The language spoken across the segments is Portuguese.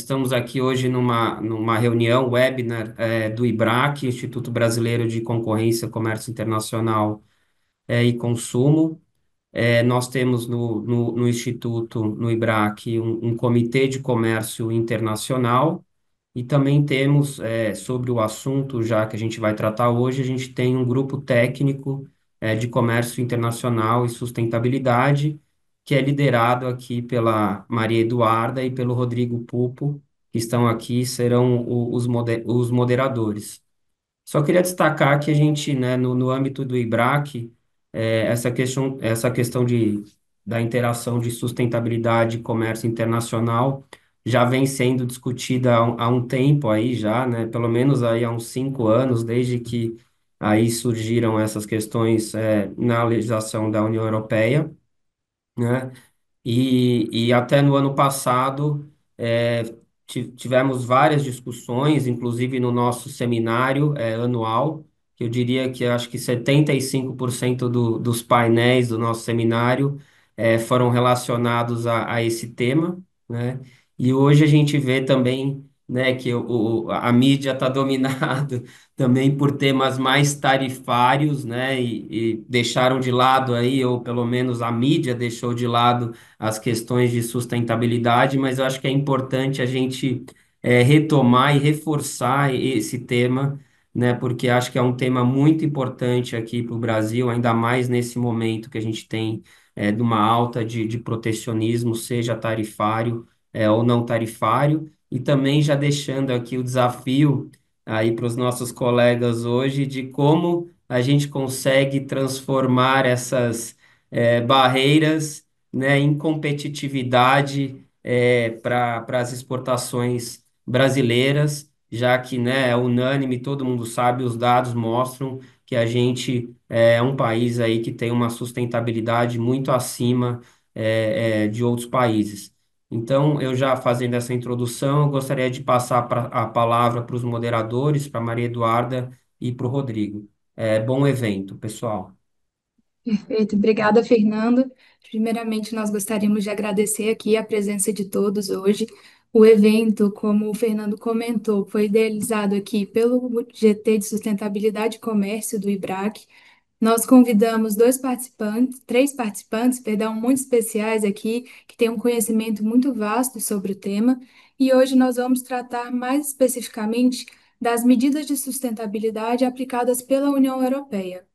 estamos aqui hoje numa reunião, webinar, do IBRAC, Instituto Brasileiro de Concorrência, Comércio Internacional, e Consumo. Nós temos no Instituto, no IBRAC, um comitê de comércio internacional e também temos, sobre o assunto, já que a gente vai tratar hoje, a gente tem um grupo técnico, de comércio internacional e sustentabilidade, que é liderado aqui pela Maria Eduarda e pelo Rodrigo Pupo, que estão aqui, serão os moderadores. Só queria destacar que a gente, né, no âmbito do IBRAC, essa questão da interação de sustentabilidade e comércio internacional já vem sendo discutida há um tempo aí já, né, pelo menos aí há uns 5 anos, desde que aí surgiram essas questões, na legislação da União Europeia, né? E até no ano passado, é, tivemos várias discussões, inclusive no nosso seminário, anual, que eu diria que acho que 75% dos painéis do nosso seminário, foram relacionados a esse tema, né? E hoje a gente vê também, né, que a mídia está dominada também por temas mais tarifários, né? E deixaram de lado aí, ou pelo menos a mídia deixou de lado as questões de sustentabilidade, mas eu acho que é importante a gente, retomar e reforçar esse tema, né? Porque acho que é um tema muito importante aqui para o Brasil, ainda mais nesse momento que a gente tem, de uma alta de protecionismo, seja tarifário, ou não tarifário, e também já deixando aqui o desafio aí para os nossos colegas hoje de como a gente consegue transformar essas, barreiras, né, em competitividade, para as exportações brasileiras, já que, né, é unânime, todo mundo sabe, os dados mostram que a gente é um país aí que tem uma sustentabilidade muito acima, de outros países. Então, eu já fazendo essa introdução, eu gostaria de passar a palavra para os moderadores, para Maria Eduarda e para o Rodrigo. Bom evento, pessoal. Perfeito, obrigada, Fernando. Primeiramente, nós gostaríamos de agradecer aqui a presença de todos hoje. O evento, como o Fernando comentou, foi idealizado aqui pelo GT de Sustentabilidade e Comércio do IBRAC. Nós convidamos três participantes, perdão, muito especiais aqui, que têm um conhecimento muito vasto sobre o tema, e hoje nós vamos tratar mais especificamente das medidas de sustentabilidade aplicadas pela União Europeia.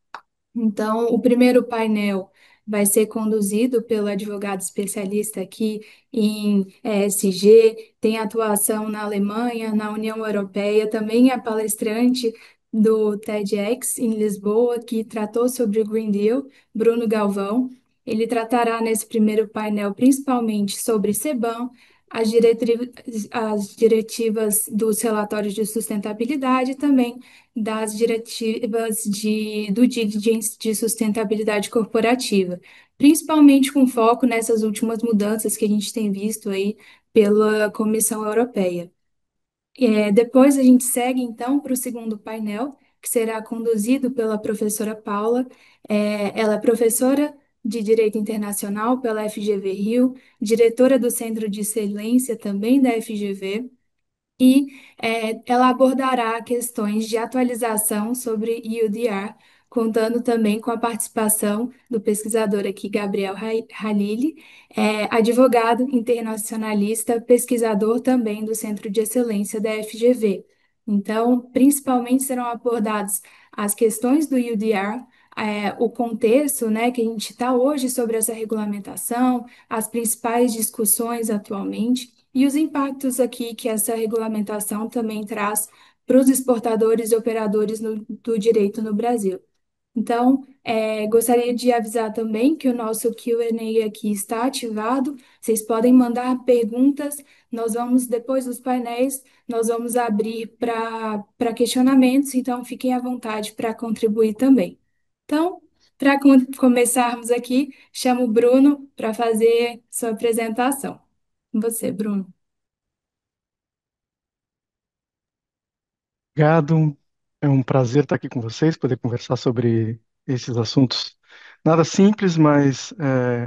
Então, o primeiro painel vai ser conduzido pelo advogado especialista aqui em ESG, tem atuação na Alemanha, na União Europeia, também é palestrante do TEDx em Lisboa, que tratou sobre o Green Deal, Bruno Galvão. Ele tratará nesse primeiro painel principalmente sobre CBAM, as diretivas dos relatórios de sustentabilidade e também das diretivas de due diligence de sustentabilidade corporativa, principalmente com foco nessas últimas mudanças que a gente tem visto aí pela Comissão Europeia. Depois a gente segue então para o segundo painel, que será conduzido pela professora Paula. Ela é professora de Direito Internacional pela FGV Rio, diretora do Centro de Excelência também da FGV, e ela abordará questões de atualização sobre EUDR, contando também com a participação do pesquisador aqui, Gabriel Halili, advogado internacionalista, pesquisador também do Centro de Excelência da FGV. Então, principalmente serão abordadas as questões do EUDR, o contexto, né, que a gente está hoje sobre essa regulamentação, as principais discussões atualmente e os impactos aqui que essa regulamentação também traz para os exportadores e operadores do direito no Brasil. Então, gostaria de avisar também que o nosso Q&A aqui está ativado. Vocês podem mandar perguntas. Nós vamos, depois dos painéis, nós vamos abrir para questionamentos, então fiquem à vontade para contribuir também. Então, para começarmos aqui, chamo o Bruno para fazer sua apresentação. Com você, Bruno. Obrigado. É um prazer estar aqui com vocês, poder conversar sobre esses assuntos. Nada simples, mas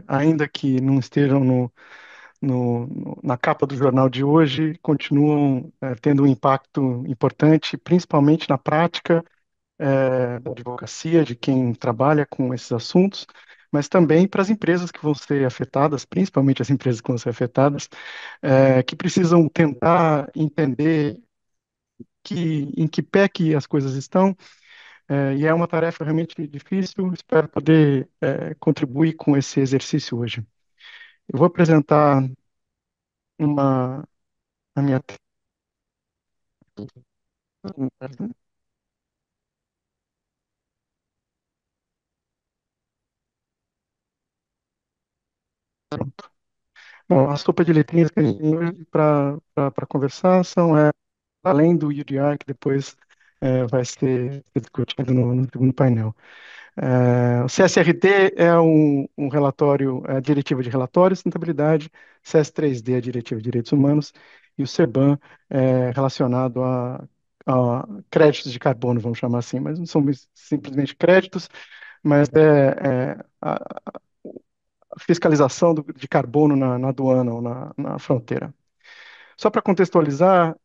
ainda que não estejam na capa do jornal de hoje continuam tendo um impacto importante, principalmente na prática da advocacia, de quem trabalha com esses assuntos, mas também para as empresas que vão ser afetadas, principalmente as empresas que vão ser afetadas, que precisam tentar entender em que pé que as coisas estão, e é uma tarefa realmente difícil. Espero poder contribuir com esse exercício hoje. Eu vou apresentar uma, a minha. Bom, a sopa de letrinhas que a gente tem hoje para conversar são, além do UDR, que depois vai ser discutido no segundo painel. O CSRD é um relatório, é a Diretiva de Relatório e Sustentabilidade, CS3D é a Diretiva de Direitos Humanos, e o CBAM é relacionado a créditos de carbono, vamos chamar assim, mas não são simplesmente créditos, mas a fiscalização de carbono na aduana ou na fronteira. Só para contextualizar,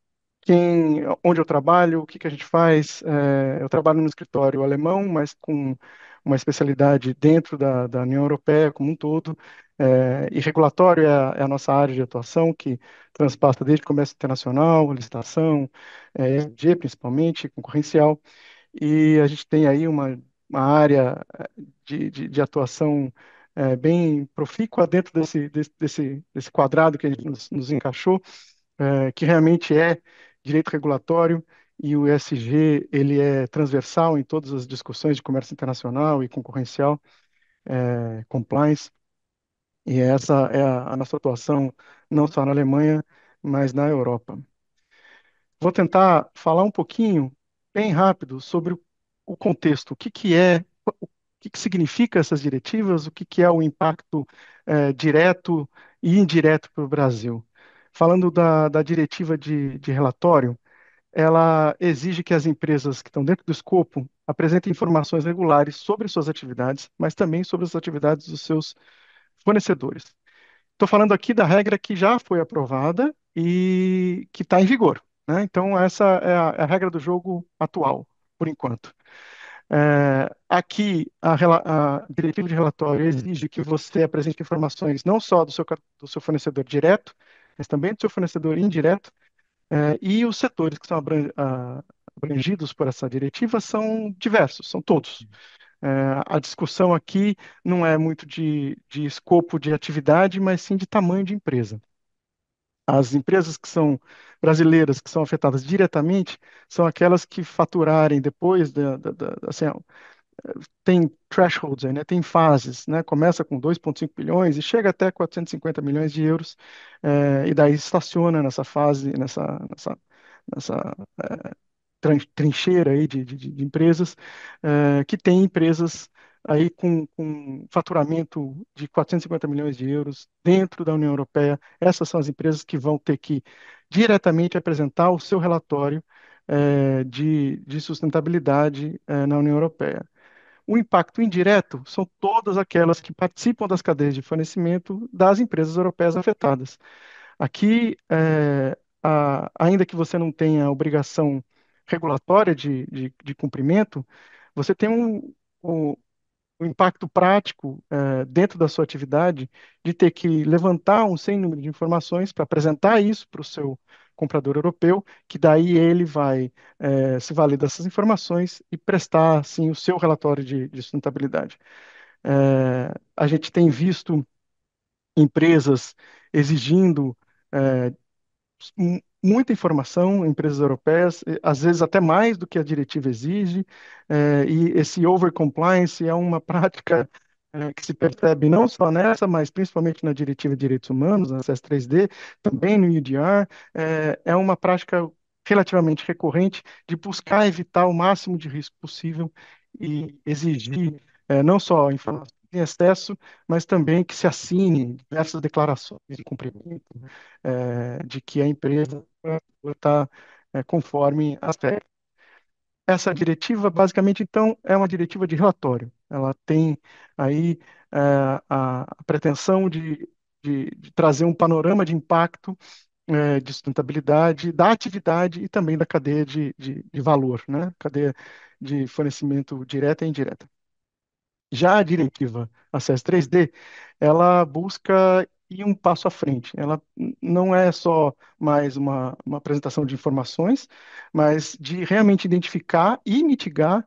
onde eu trabalho, o que a gente faz. Eu trabalho no escritório alemão, mas com uma especialidade dentro da União Europeia como um todo, e regulatório é a nossa área de atuação, que transpassa desde comércio internacional, licitação, ESG principalmente, concorrencial, e a gente tem aí uma área de atuação bem profícua dentro desse quadrado que a gente nos encaixou, que realmente é direito regulatório, e o ESG ele é transversal em todas as discussões de comércio internacional e concorrencial, compliance, e essa é a nossa atuação não só na Alemanha, mas na Europa. Vou tentar falar um pouquinho, bem rápido, sobre o contexto, o que significa essas diretivas, o que é o impacto direto e indireto para o Brasil. Falando da diretiva de relatório, ela exige que as empresas que estão dentro do escopo apresentem informações regulares sobre suas atividades, mas também sobre as atividades dos seus fornecedores. Estou falando aqui da regra que já foi aprovada e que está em vigor, né? Então, essa é a regra do jogo atual, por enquanto. Aqui, a diretiva de relatório exige que você apresente informações não só do seu fornecedor direto, mas também do seu fornecedor indireto, e os setores que são abrangidos por essa diretiva são diversos, são todos. A discussão aqui não é muito de escopo de atividade, mas sim de tamanho de empresa. As empresas que são brasileiras, que são afetadas diretamente, são aquelas que faturarem depois assim, tem thresholds aí, né? Tem fases, né? Começa com 2,5 bilhões e chega até 450 milhões de euros, e daí estaciona nessa fase, nessa trincheira aí de empresas, que tem empresas aí com faturamento de 450 milhões de euros dentro da União Europeia. Essas são as empresas que vão ter que diretamente apresentar o seu relatório de sustentabilidade na União Europeia. O impacto indireto são todas aquelas que participam das cadeias de fornecimento das empresas europeias afetadas. Aqui, ainda que você não tenha a obrigação regulatória de cumprimento, você tem um impacto prático dentro da sua atividade de ter que levantar um sem número de informações para apresentar isso para o seu comprador europeu, que daí ele vai se valer dessas informações e prestar, sim, o seu relatório de sustentabilidade. A gente tem visto empresas exigindo muita informação, empresas europeias, às vezes até mais do que a diretiva exige, e esse over-compliance é uma prática que se percebe não só nessa, mas principalmente na Diretiva de Direitos Humanos, na CS3D, também no UDR, é uma prática relativamente recorrente de buscar evitar o máximo de risco possível e exigir não só informação em excesso, mas também que se assine diversas declarações de cumprimento, de que a empresa está conforme as regras. Essa diretiva, basicamente, então, é uma diretiva de relatório. Ela tem aí a pretensão de de trazer um panorama de impacto, de sustentabilidade da atividade e também da cadeia de valor, né? Cadeia de fornecimento direta e indireta. Já a diretiva Acesso 3D, ela busca ir um passo à frente. Ela não é só mais uma apresentação de informações, mas de realmente identificar e mitigar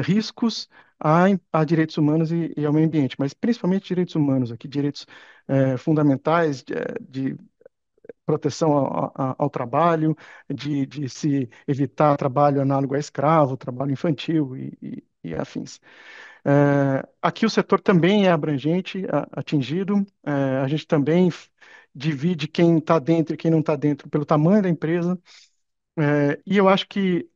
riscos a direitos humanos e ao meio ambiente, mas principalmente direitos humanos, aqui direitos fundamentais de proteção ao trabalho, de se evitar trabalho análogo a escravo, trabalho infantil e afins. Aqui o setor também é abrangente, atingido. A gente também divide quem está dentro e quem não está dentro pelo tamanho da empresa. E eu acho que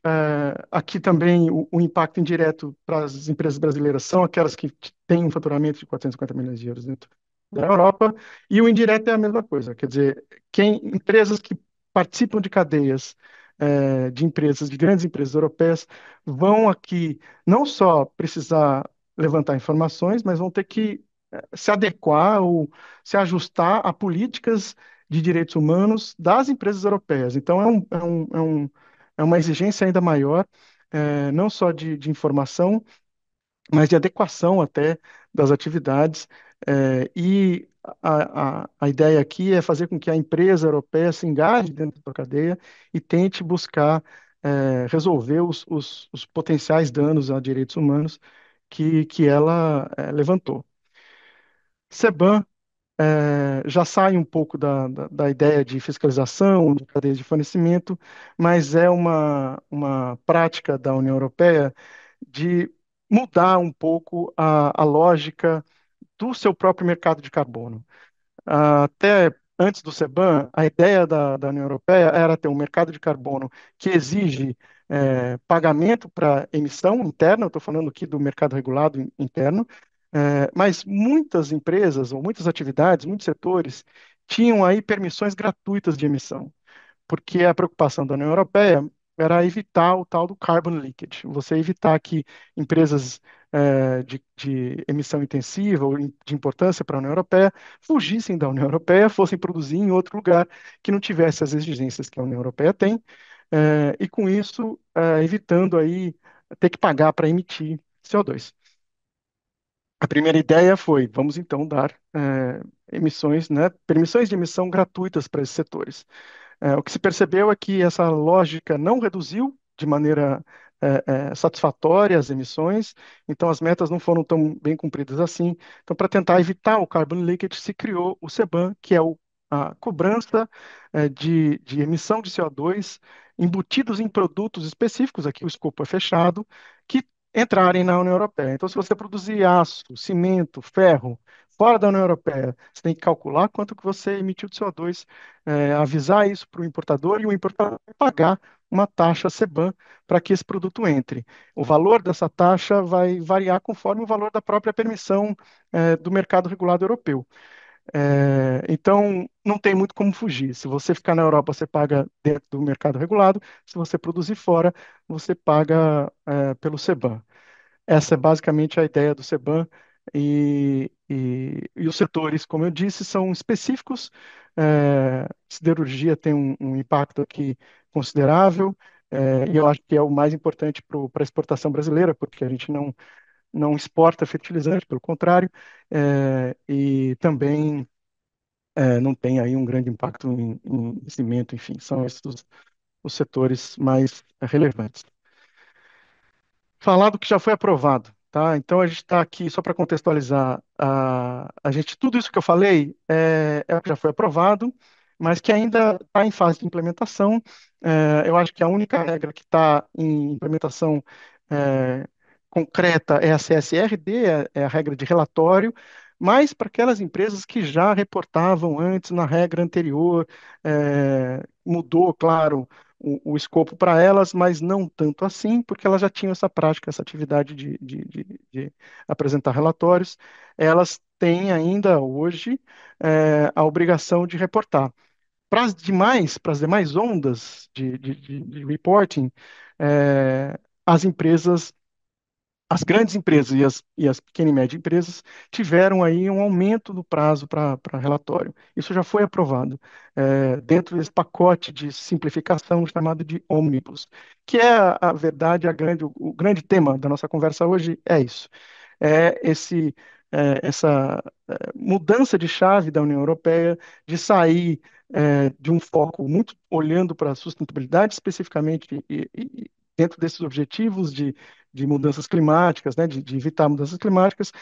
aqui também o impacto indireto para as empresas brasileiras são aquelas que têm um faturamento de 450 milhões de euros dentro da Europa, e o indireto é a mesma coisa, quer dizer, empresas que participam de cadeias de empresas, de grandes empresas europeias, vão aqui não só precisar levantar informações, mas vão ter que se adequar ou se ajustar a políticas de direitos humanos das empresas europeias. Então, é uma exigência ainda maior, não só de informação, mas de adequação até das atividades. E a ideia aqui é fazer com que a empresa europeia se engaje dentro da cadeia e tente buscar resolver os potenciais danos a direitos humanos que ela levantou. CBAM já sai um pouco da ideia de fiscalização, de cadeias de fornecimento, mas é uma prática da União Europeia de mudar um pouco a lógica do seu próprio mercado de carbono. Até antes do CBAM, a ideia da União Europeia era ter um mercado de carbono que exige pagamento para emissão interna, eu estou falando aqui do mercado regulado interno, mas muitas empresas ou muitas atividades, muitos setores, tinham aí permissões gratuitas de emissão, porque a preocupação da União Europeia era evitar o tal do carbon leakage, você evitar que empresas de emissão intensiva ou de importância para a União Europeia fugissem da União Europeia, fossem produzir em outro lugar que não tivesse as exigências que a União Europeia tem, e com isso evitando aí ter que pagar para emitir CO2. A primeira ideia foi, vamos então dar emissões, né, permissões de emissão gratuitas para esses setores. O que se percebeu é que essa lógica não reduziu de maneira satisfatória as emissões, então as metas não foram tão bem cumpridas assim. Então, para tentar evitar o carbon leakage, se criou o CBAM, que é a cobrança de emissão de CO2 embutidos em produtos específicos, aqui o escopo é fechado, que entrarem na União Europeia. Então, se você produzir aço, cimento, ferro, fora da União Europeia, você tem que calcular quanto que você emitiu de CO2, avisar isso para o importador e o importador vai pagar uma taxa CBAM para que esse produto entre. O valor dessa taxa vai variar conforme o valor da própria permissão do mercado regulado europeu. Então, não tem muito como fugir. Se você ficar na Europa, você paga dentro do mercado regulado. Se você produzir fora, você paga pelo CBAM. Essa é basicamente a ideia do CBAM e os setores, como eu disse, são específicos. Siderurgia tem um impacto aqui considerável, e eu acho que é o mais importante para a exportação brasileira, porque a gente não exporta fertilizante, pelo contrário, e também não tem aí um grande impacto em cimento, enfim, são esses os setores mais relevantes. Falar do que já foi aprovado, tá? Então a gente está aqui só para contextualizar a gente, tudo isso que eu falei é o que já foi aprovado, mas que ainda está em fase de implementação. Eu acho que a única regra que está em implementação é, concreta é a CSRD, é a regra de relatório, mas para aquelas empresas que já reportavam antes na regra anterior, mudou, claro, o escopo para elas, mas não tanto assim, porque elas já tinham essa prática, essa atividade de apresentar relatórios. Elas têm ainda hoje a obrigação de reportar. Para as demais ondas de reporting, as empresas as grandes empresas e as pequenas e médias empresas tiveram aí um aumento no prazo para relatório. Isso já foi aprovado dentro desse pacote de simplificação chamado de Omnibus, que é a verdade, o grande tema da nossa conversa hoje é isso. Essa mudança de chave da União Europeia de sair de um foco muito olhando para a sustentabilidade especificamente e dentro desses objetivos de mudanças climáticas, né, de evitar mudanças climáticas,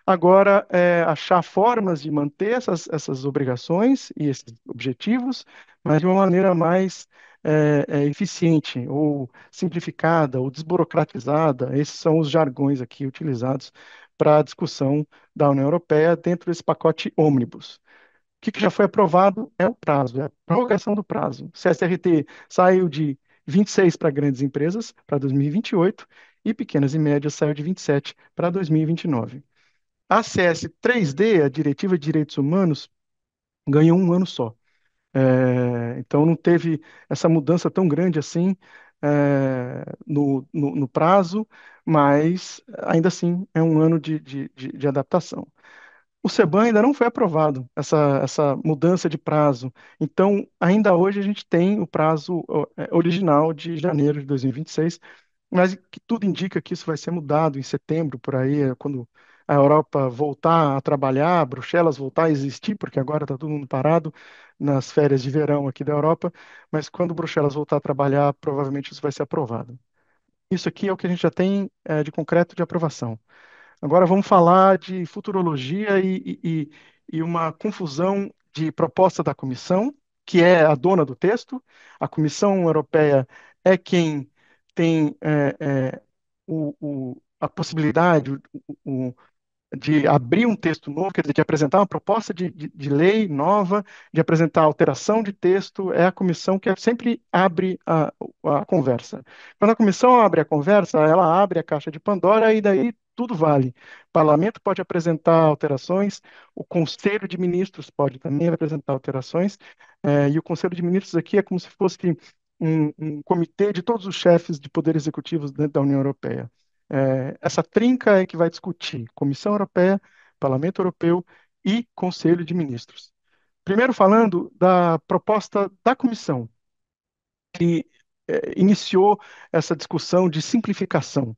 agora achar formas de manter essas obrigações e esses objetivos, mas de uma maneira mais eficiente, ou simplificada, ou desburocratizada. Esses são os jargões aqui utilizados para a discussão da União Europeia dentro desse pacote Omnibus. O que já foi aprovado é o prazo, é a prorrogação do prazo. O CSRT saiu de 26 para grandes empresas para 2028 e pequenas e médias saiu de 27 para 2029. A CS3D, a Diretiva de Direitos Humanos, ganhou um ano só. Então não teve essa mudança tão grande assim no prazo, mas ainda assim é um ano de adaptação. O CEBAN ainda não foi aprovado, essa mudança de prazo. Então, ainda hoje a gente tem o prazo original de janeiro de 2026, mas que tudo indica que isso vai ser mudado em setembro, por aí, quando a Europa voltar a trabalhar, Bruxelas voltar a existir, porque agora está todo mundo parado nas férias de verão aqui da Europa, mas quando Bruxelas voltar a trabalhar, provavelmente isso vai ser aprovado. Isso aqui é o que a gente já tem de concreto de aprovação. Agora vamos falar de futurologia e uma confusão de proposta da Comissão, que é a dona do texto. A Comissão Europeia é quem tem a possibilidade, de abrir um texto novo, quer dizer, de apresentar uma proposta de lei nova, de apresentar alteração de texto, é a comissão que sempre abre a conversa. Quando a comissão abre a conversa, ela abre a caixa de Pandora e daí tudo vale. O parlamento pode apresentar alterações, o Conselho de Ministros pode também apresentar alterações, e o Conselho de Ministros aqui é como se fosse um comitê de todos os chefes de poderes executivos dentro da União Europeia. Essa trinca é que vai discutir Comissão Europeia, Parlamento Europeu e Conselho de Ministros. Primeiro, falando da proposta da Comissão, que iniciou essa discussão de simplificação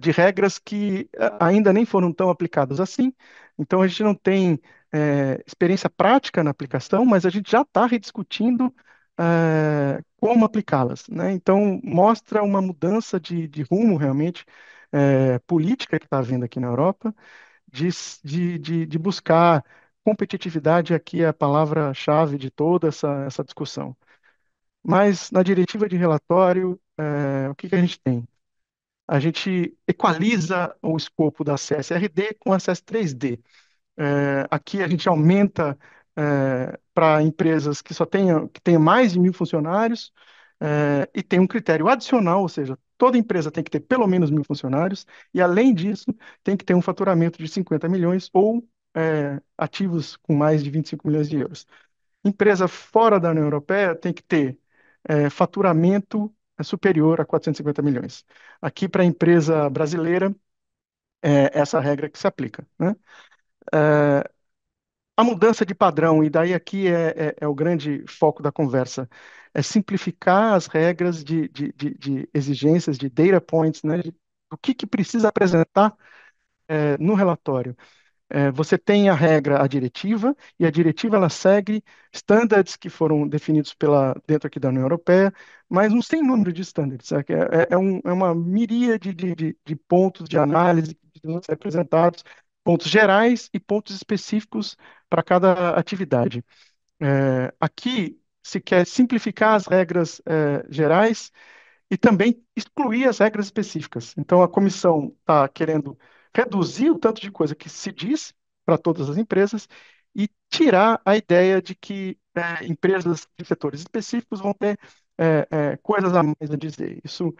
de regras que ainda nem foram tão aplicadas assim. Então, a gente não tem experiência prática na aplicação, mas a gente já está rediscutindo como aplicá-las, né? Então, mostra uma mudança de rumo, realmente, política que está havendo aqui na Europa, de buscar competitividade, aqui é a palavra-chave de toda essa discussão. Mas na diretiva de relatório, o que a gente tem? A gente equaliza o escopo da CSRD com a CS3D. Aqui a gente aumenta para empresas que tenham mais de 1.000 funcionários e tem um critério adicional, ou seja, toda empresa tem que ter pelo menos 1.000 funcionários e, além disso, tem que ter um faturamento de 50 milhões ou ativos com mais de 25 milhões de euros. Empresa fora da União Europeia tem que ter faturamento superior a 450 milhões. Aqui, para a empresa brasileira, essa regra que se aplica, né? A mudança de padrão, e daí aqui é o grande foco da conversa, é simplificar as regras de exigências, de data points, né? O que precisa apresentar no relatório. Você tem a regra, a diretiva, e a diretiva ela segue standards que foram definidos dentro aqui da União Europeia, mas um sem número de standards. É uma miríade de pontos de análise que precisam ser apresentados, pontos gerais e pontos específicos para cada atividade. Aqui se quer simplificar as regras gerais e também excluir as regras específicas. Então, a comissão está querendo reduzir o tanto de coisa que se diz para todas as empresas e tirar a ideia de que empresas de setores específicos vão ter coisas a mais a dizer. Isso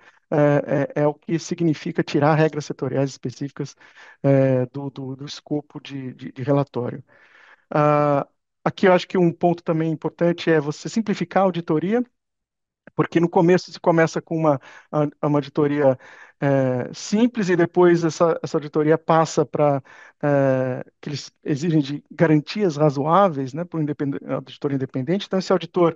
é o que significa tirar regras setoriais específicas do escopo de relatório. Ah, aqui eu acho que um ponto também importante é você simplificar a auditoria. Porque no começo se começa com uma auditoria simples e depois essa auditoria passa para que eles exigem de garantias razoáveis, né, para um auditor independente. Então, esse auditor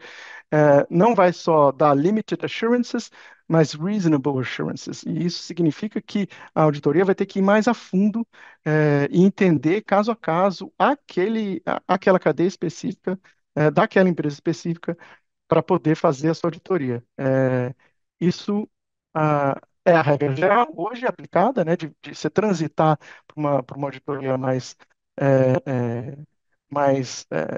não vai só dar limited assurances, mas reasonable assurances. E isso significa que a auditoria vai ter que ir mais a fundo e entender, caso a caso, aquela cadeia específica, daquela empresa específica, para poder fazer a sua auditoria. Isso é a regra geral hoje aplicada, né, de se transitar para uma auditoria mais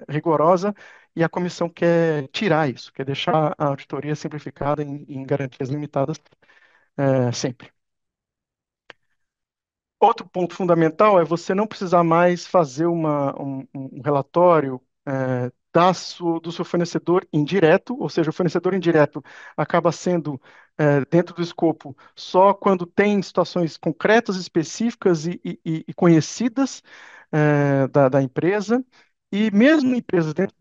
rigorosa, e a comissão quer tirar isso, quer deixar a auditoria simplificada em garantias limitadas sempre. Outro ponto fundamental é você não precisar mais fazer um relatório do seu fornecedor indireto, ou seja, o fornecedor indireto acaba sendo dentro do escopo só quando tem situações concretas, específicas e conhecidas da empresa, e mesmo empresas dentro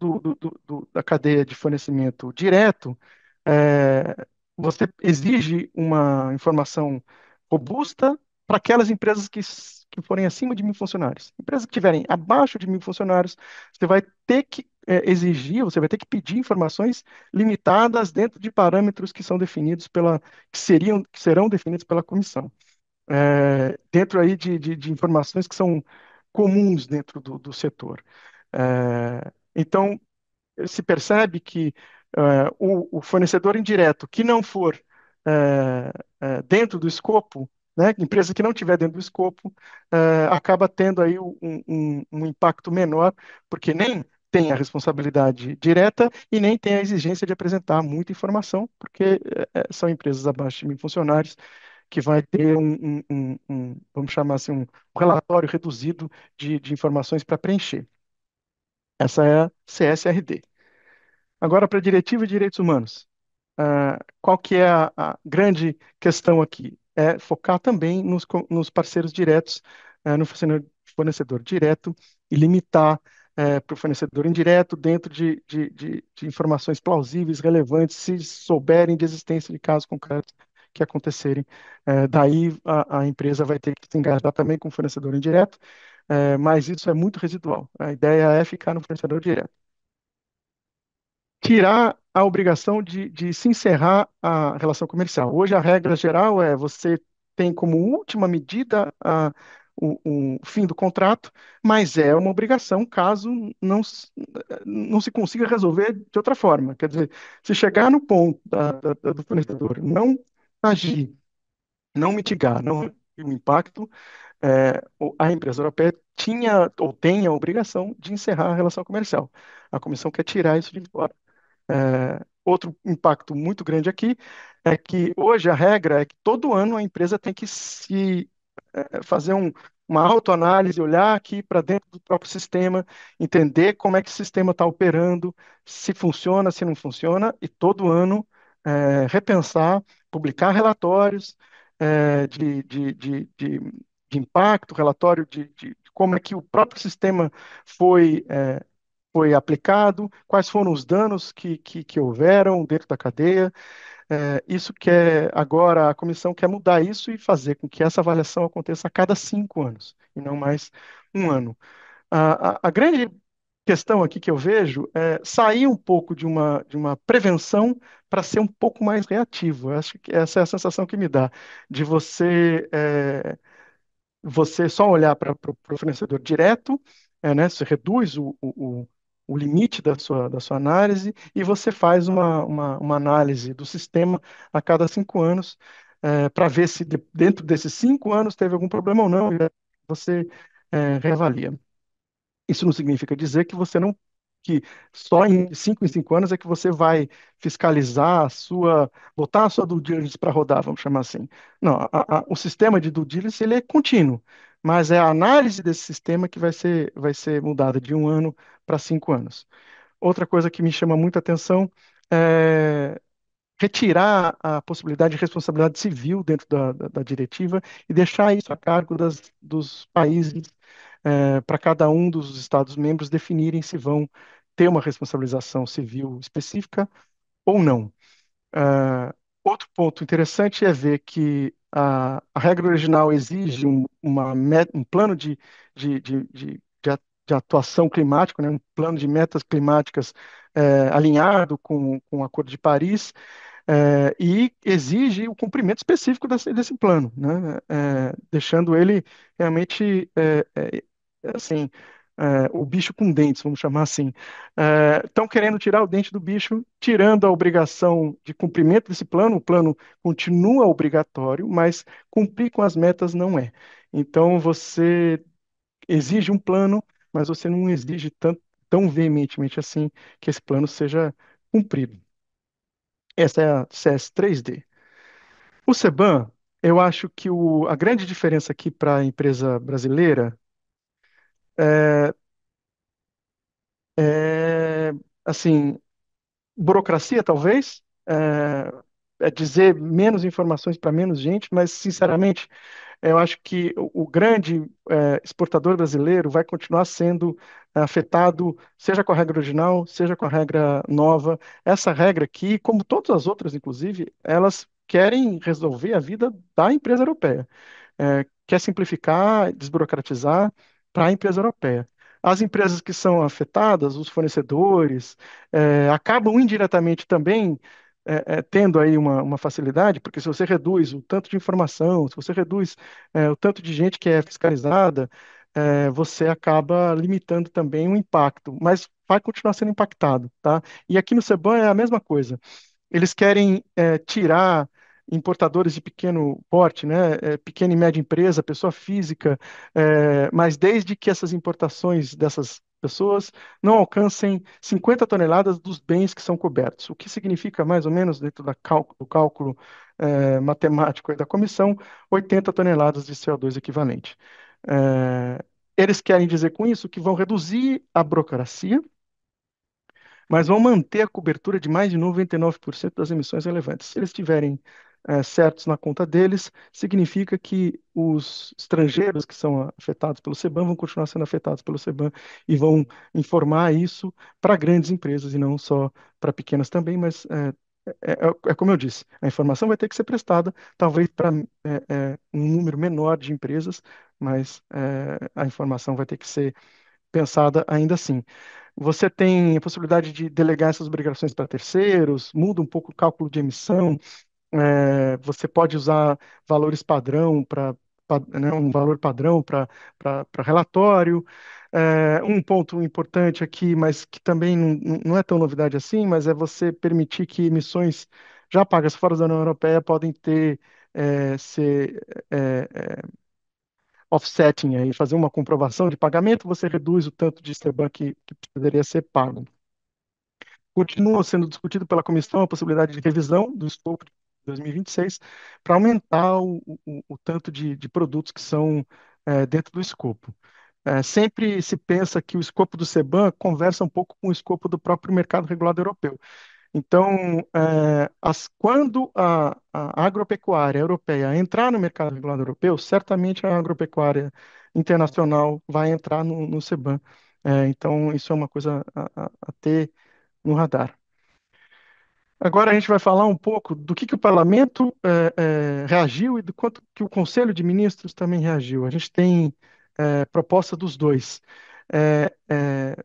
da cadeia de fornecimento direto, eh, você exige uma informação robusta para aquelas empresas que forem acima de 1.000 funcionários. Empresas que tiverem abaixo de 1.000 funcionários, você vai ter que exigir, você vai ter que pedir informações limitadas dentro de parâmetros que são definidos que serão definidos pela comissão. Dentro aí de informações que são comuns dentro do setor. Então, se percebe que o fornecedor indireto que não for dentro do escopo, né, empresa que não tiver dentro do escopo, acaba tendo aí um impacto menor, porque nem tem a responsabilidade direta e nem tem a exigência de apresentar muita informação, porque são empresas abaixo de 1.000 funcionários que vai ter vamos chamar assim, um relatório reduzido de informações para preencher. Essa é a CSRD. Agora, para a Diretiva de Direitos Humanos. Qual que é a grande questão aqui? É focar também nos parceiros diretos, no fornecedor direto e limitar para o fornecedor indireto dentro de informações plausíveis, relevantes, se souberem de existência de casos concretos que acontecerem. Daí a empresa vai ter que se engajar também com o fornecedor indireto, mas isso é muito residual. A ideia é ficar no fornecedor direto. Tirar a obrigação de se encerrar a relação comercial. Hoje, a regra geral é você tem como última medida o fim do contrato, mas é uma obrigação caso não se consiga resolver de outra forma. Quer dizer, se chegar no ponto do fornecedor não agir, não mitigar, não reduzir o impacto, a empresa europeia tinha ou tem a obrigação de encerrar a relação comercial. A comissão quer tirar isso de fora. Outro impacto muito grande aqui é que hoje a regra é que todo ano a empresa tem que fazer uma autoanálise, olhar aqui para dentro do próprio sistema, entender como é que o sistema está operando, se funciona, se não funciona, e todo ano repensar, publicar relatórios de impacto, relatório de como é que o próprio sistema foi aplicado, quais foram os danos que houveram dentro da cadeia. Isso agora a comissão quer mudar isso e fazer com que essa avaliação aconteça a cada 5 anos, e não mais um ano. A grande questão aqui que eu vejo é sair um pouco de uma prevenção para ser um pouco mais reativo. Eu acho que essa é a sensação que me dá, de você só olhar para o fornecedor direto, né? Você reduz o limite da sua análise e você faz uma análise do sistema a cada 5 anos, para ver se dentro desses 5 anos teve algum problema ou não, e você reavalia. Isso não significa dizer que você não, que só em 5 em 5 anos é que você vai fiscalizar botar a sua due diligence para rodar, vamos chamar assim. Não, o sistema de due diligence ele é contínuo, mas é a análise desse sistema que vai ser mudada de 1 ano para 5 anos. Outra coisa que me chama muita atenção é retirar a possibilidade de responsabilidade civil dentro da diretiva e deixar isso a cargo dos países, para cada um dos Estados-membros definirem se vão ter uma responsabilização civil específica ou não. Outro ponto interessante é ver que a regra original exige um plano de atuação climático, né, um plano de metas climáticas alinhado com o Acordo de Paris, e exige o cumprimento específico desse plano, né, deixando ele realmente assim, o bicho com dentes, vamos chamar assim. Estão querendo tirar o dente do bicho, tirando a obrigação de cumprimento desse plano. O plano continua obrigatório, mas cumprir com as metas não é. Então, você exige um plano, mas você não exige tão veementemente assim que esse plano seja cumprido. Essa é a CS3D. O CBAM, eu acho que a grande diferença aqui para a empresa brasileira é, é, assim, burocracia, talvez, é dizer menos informações para menos gente, mas, sinceramente, eu acho que o grande exportador brasileiro vai continuar sendo afetado, seja com a regra original, seja com a regra nova. Essa regra aqui, como todas as outras, inclusive, elas querem resolver a vida da empresa europeia, quer simplificar, desburocratizar para a empresa europeia. As empresas que são afetadas, os fornecedores, acabam indiretamente também tendo aí uma facilidade, porque se você reduz o tanto de informação, se você reduz o tanto de gente que é fiscalizada, você acaba limitando também o impacto, mas vai continuar sendo impactado, tá? E aqui no CBAM é a mesma coisa. Eles querem tirar importadores de pequeno porte, né, pequena e média empresa, pessoa física, mas desde que essas importações dessas pessoas não alcancem 50 toneladas dos bens que são cobertos, o que significa mais ou menos, dentro do cálculo matemático aí da comissão, 80 toneladas de CO2 equivalente. Eles querem dizer com isso que vão reduzir a burocracia, mas vão manter a cobertura de mais de 99% das emissões relevantes. Se eles estiverem certos na conta deles, significa que os estrangeiros que são afetados pelo CBAM vão continuar sendo afetados pelo CBAM e vão informar isso para grandes empresas e não só para pequenas também, mas como eu disse, a informação vai ter que ser prestada, talvez para um número menor de empresas, mas a informação vai ter que ser pensada ainda assim. Você tem a possibilidade de delegar essas obrigações para terceiros, muda um pouco o cálculo de emissão, você pode usar valores padrão né, um valor padrão para relatório. Um ponto importante aqui, mas que também não é tão novidade assim, mas é você permitir que emissões já pagas fora da União Europeia podem ser offsetting, aí, fazer uma comprovação de pagamento, você reduz o tanto de CBAM que poderia ser pago. Continua sendo discutido pela comissão a possibilidade de revisão do escopo de 2026 para aumentar o tanto de produtos que são dentro do escopo. Sempre se pensa que o escopo do CBAM conversa um pouco com o escopo do próprio mercado regulado europeu. Então, quando a agropecuária europeia entrar no mercado regulado europeu, certamente a agropecuária internacional vai entrar no CBAM. Então, isso é uma coisa a ter no radar. Agora a gente vai falar um pouco do que o parlamento reagiu e do quanto que o Conselho de Ministros também reagiu. A gente tem proposta dos dois. É, é,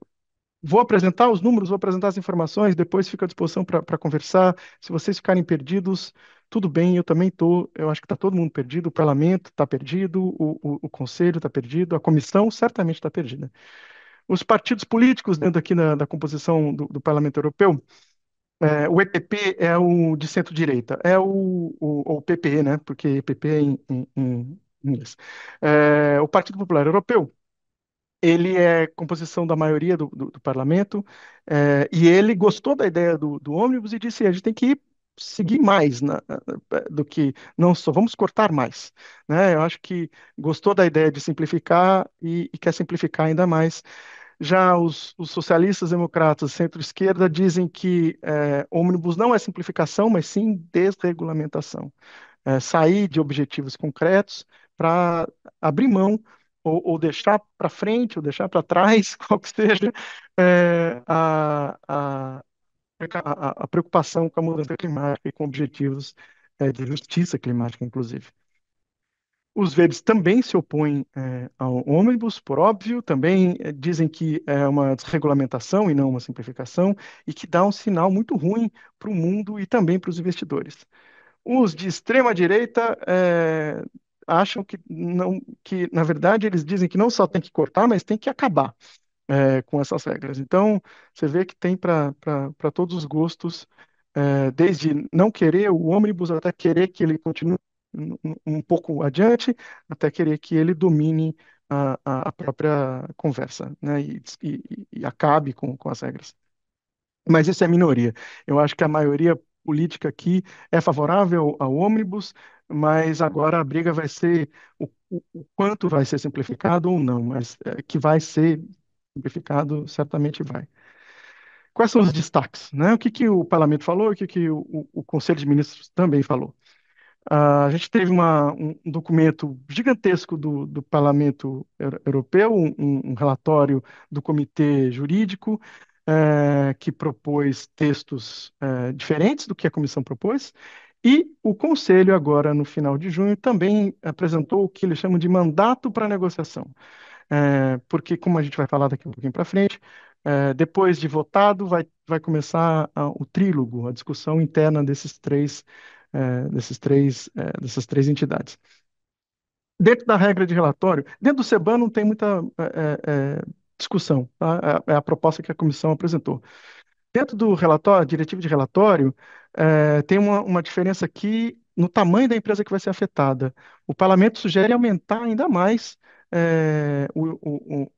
Vou apresentar os números, vou apresentar as informações, depois fico à disposição para conversar. Se vocês ficarem perdidos, tudo bem, eu também estou. Eu acho que está todo mundo perdido, o parlamento está perdido, o conselho está perdido, a comissão certamente está perdida. Os partidos políticos dentro aqui da composição do Parlamento Europeu, o EPP é o de centro-direita, é o PPE, né? Porque EPP é em inglês. O Partido Popular Europeu, ele é composição da maioria do parlamento, e ele gostou da ideia do ônibus e disse: a gente tem que seguir mais do que não só, vamos cortar mais. Né? Eu acho que gostou da ideia de simplificar e quer simplificar ainda mais. Já os socialistas, democratas, centro-esquerda dizem que ônibus não é simplificação, mas sim desregulamentação. Sair de objetivos concretos para abrir mão ou deixar para frente ou deixar para trás, qual que seja, a preocupação com a mudança climática e com objetivos de justiça climática, inclusive. Os verdes também se opõem ao ônibus, por óbvio, também dizem que é uma desregulamentação e não uma simplificação, e que dá um sinal muito ruim para o mundo e também para os investidores. Os de extrema direita acham que não, que na verdade eles dizem que não só tem que cortar, mas tem que acabar com essas regras. Então, você vê que tem para todos os gostos, desde não querer o ônibus até querer que ele continue um pouco adiante, até querer que ele domine a própria conversa, né, e acabe com as regras. Mas isso é minoria. Eu acho que a maioria política aqui é favorável ao ônibus, mas agora a briga vai ser o quanto vai ser simplificado ou não, mas que vai ser simplificado, certamente vai. Quais são os destaques, né? O que que o Parlamento falou e o que que o Conselho de Ministros também falou? A gente teve um documento gigantesco do Parlamento Europeu, um relatório do Comitê Jurídico, que propôs textos diferentes do que a Comissão propôs, e o Conselho, agora no final de junho, também apresentou o que eles chamam de mandato para negociação. Porque, como a gente vai falar daqui um pouquinho para frente, depois de votado, vai começar o trílogo, a discussão interna dessas três entidades. Dentro da regra de relatório, dentro do CEBAN não tem muita discussão, tá? É a proposta que a comissão apresentou. Dentro do relatório, diretivo de relatório, tem uma diferença aqui no tamanho da empresa que vai ser afetada. O parlamento sugere aumentar ainda mais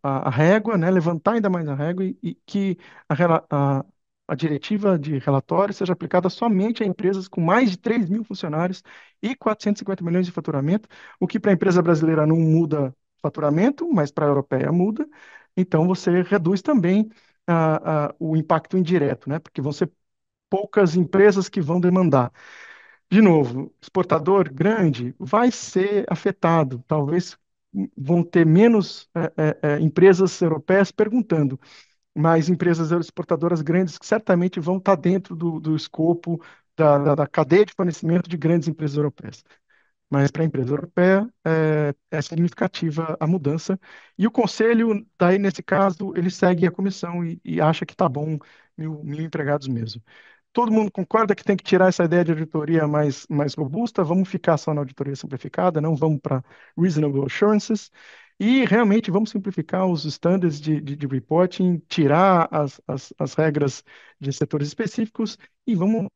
a régua, né, levantar ainda mais a régua e que a diretiva de relatório seja aplicada somente a empresas com mais de 3 mil funcionários e 450 milhões de faturamento, o que para a empresa brasileira não muda faturamento, mas para a europeia muda. Então, você reduz também o impacto indireto, né? Porque vão ser poucas empresas que vão demandar. De novo, exportador grande vai ser afetado. Talvez vão ter menos empresas europeias perguntando, mas empresas exportadoras grandes que certamente vão estar dentro do escopo da cadeia de fornecimento de grandes empresas europeias. Mas para a empresa europeia é significativa a mudança. E o conselho, daí nesse caso, ele segue a comissão e acha que está bom 1.000 empregados mesmo. Todo mundo concorda que tem que tirar essa ideia de auditoria mais robusta, vamos ficar só na auditoria simplificada, não vamos para reasonable assurances, e realmente vamos simplificar os standards de reporting, tirar as regras de setores específicos e vamos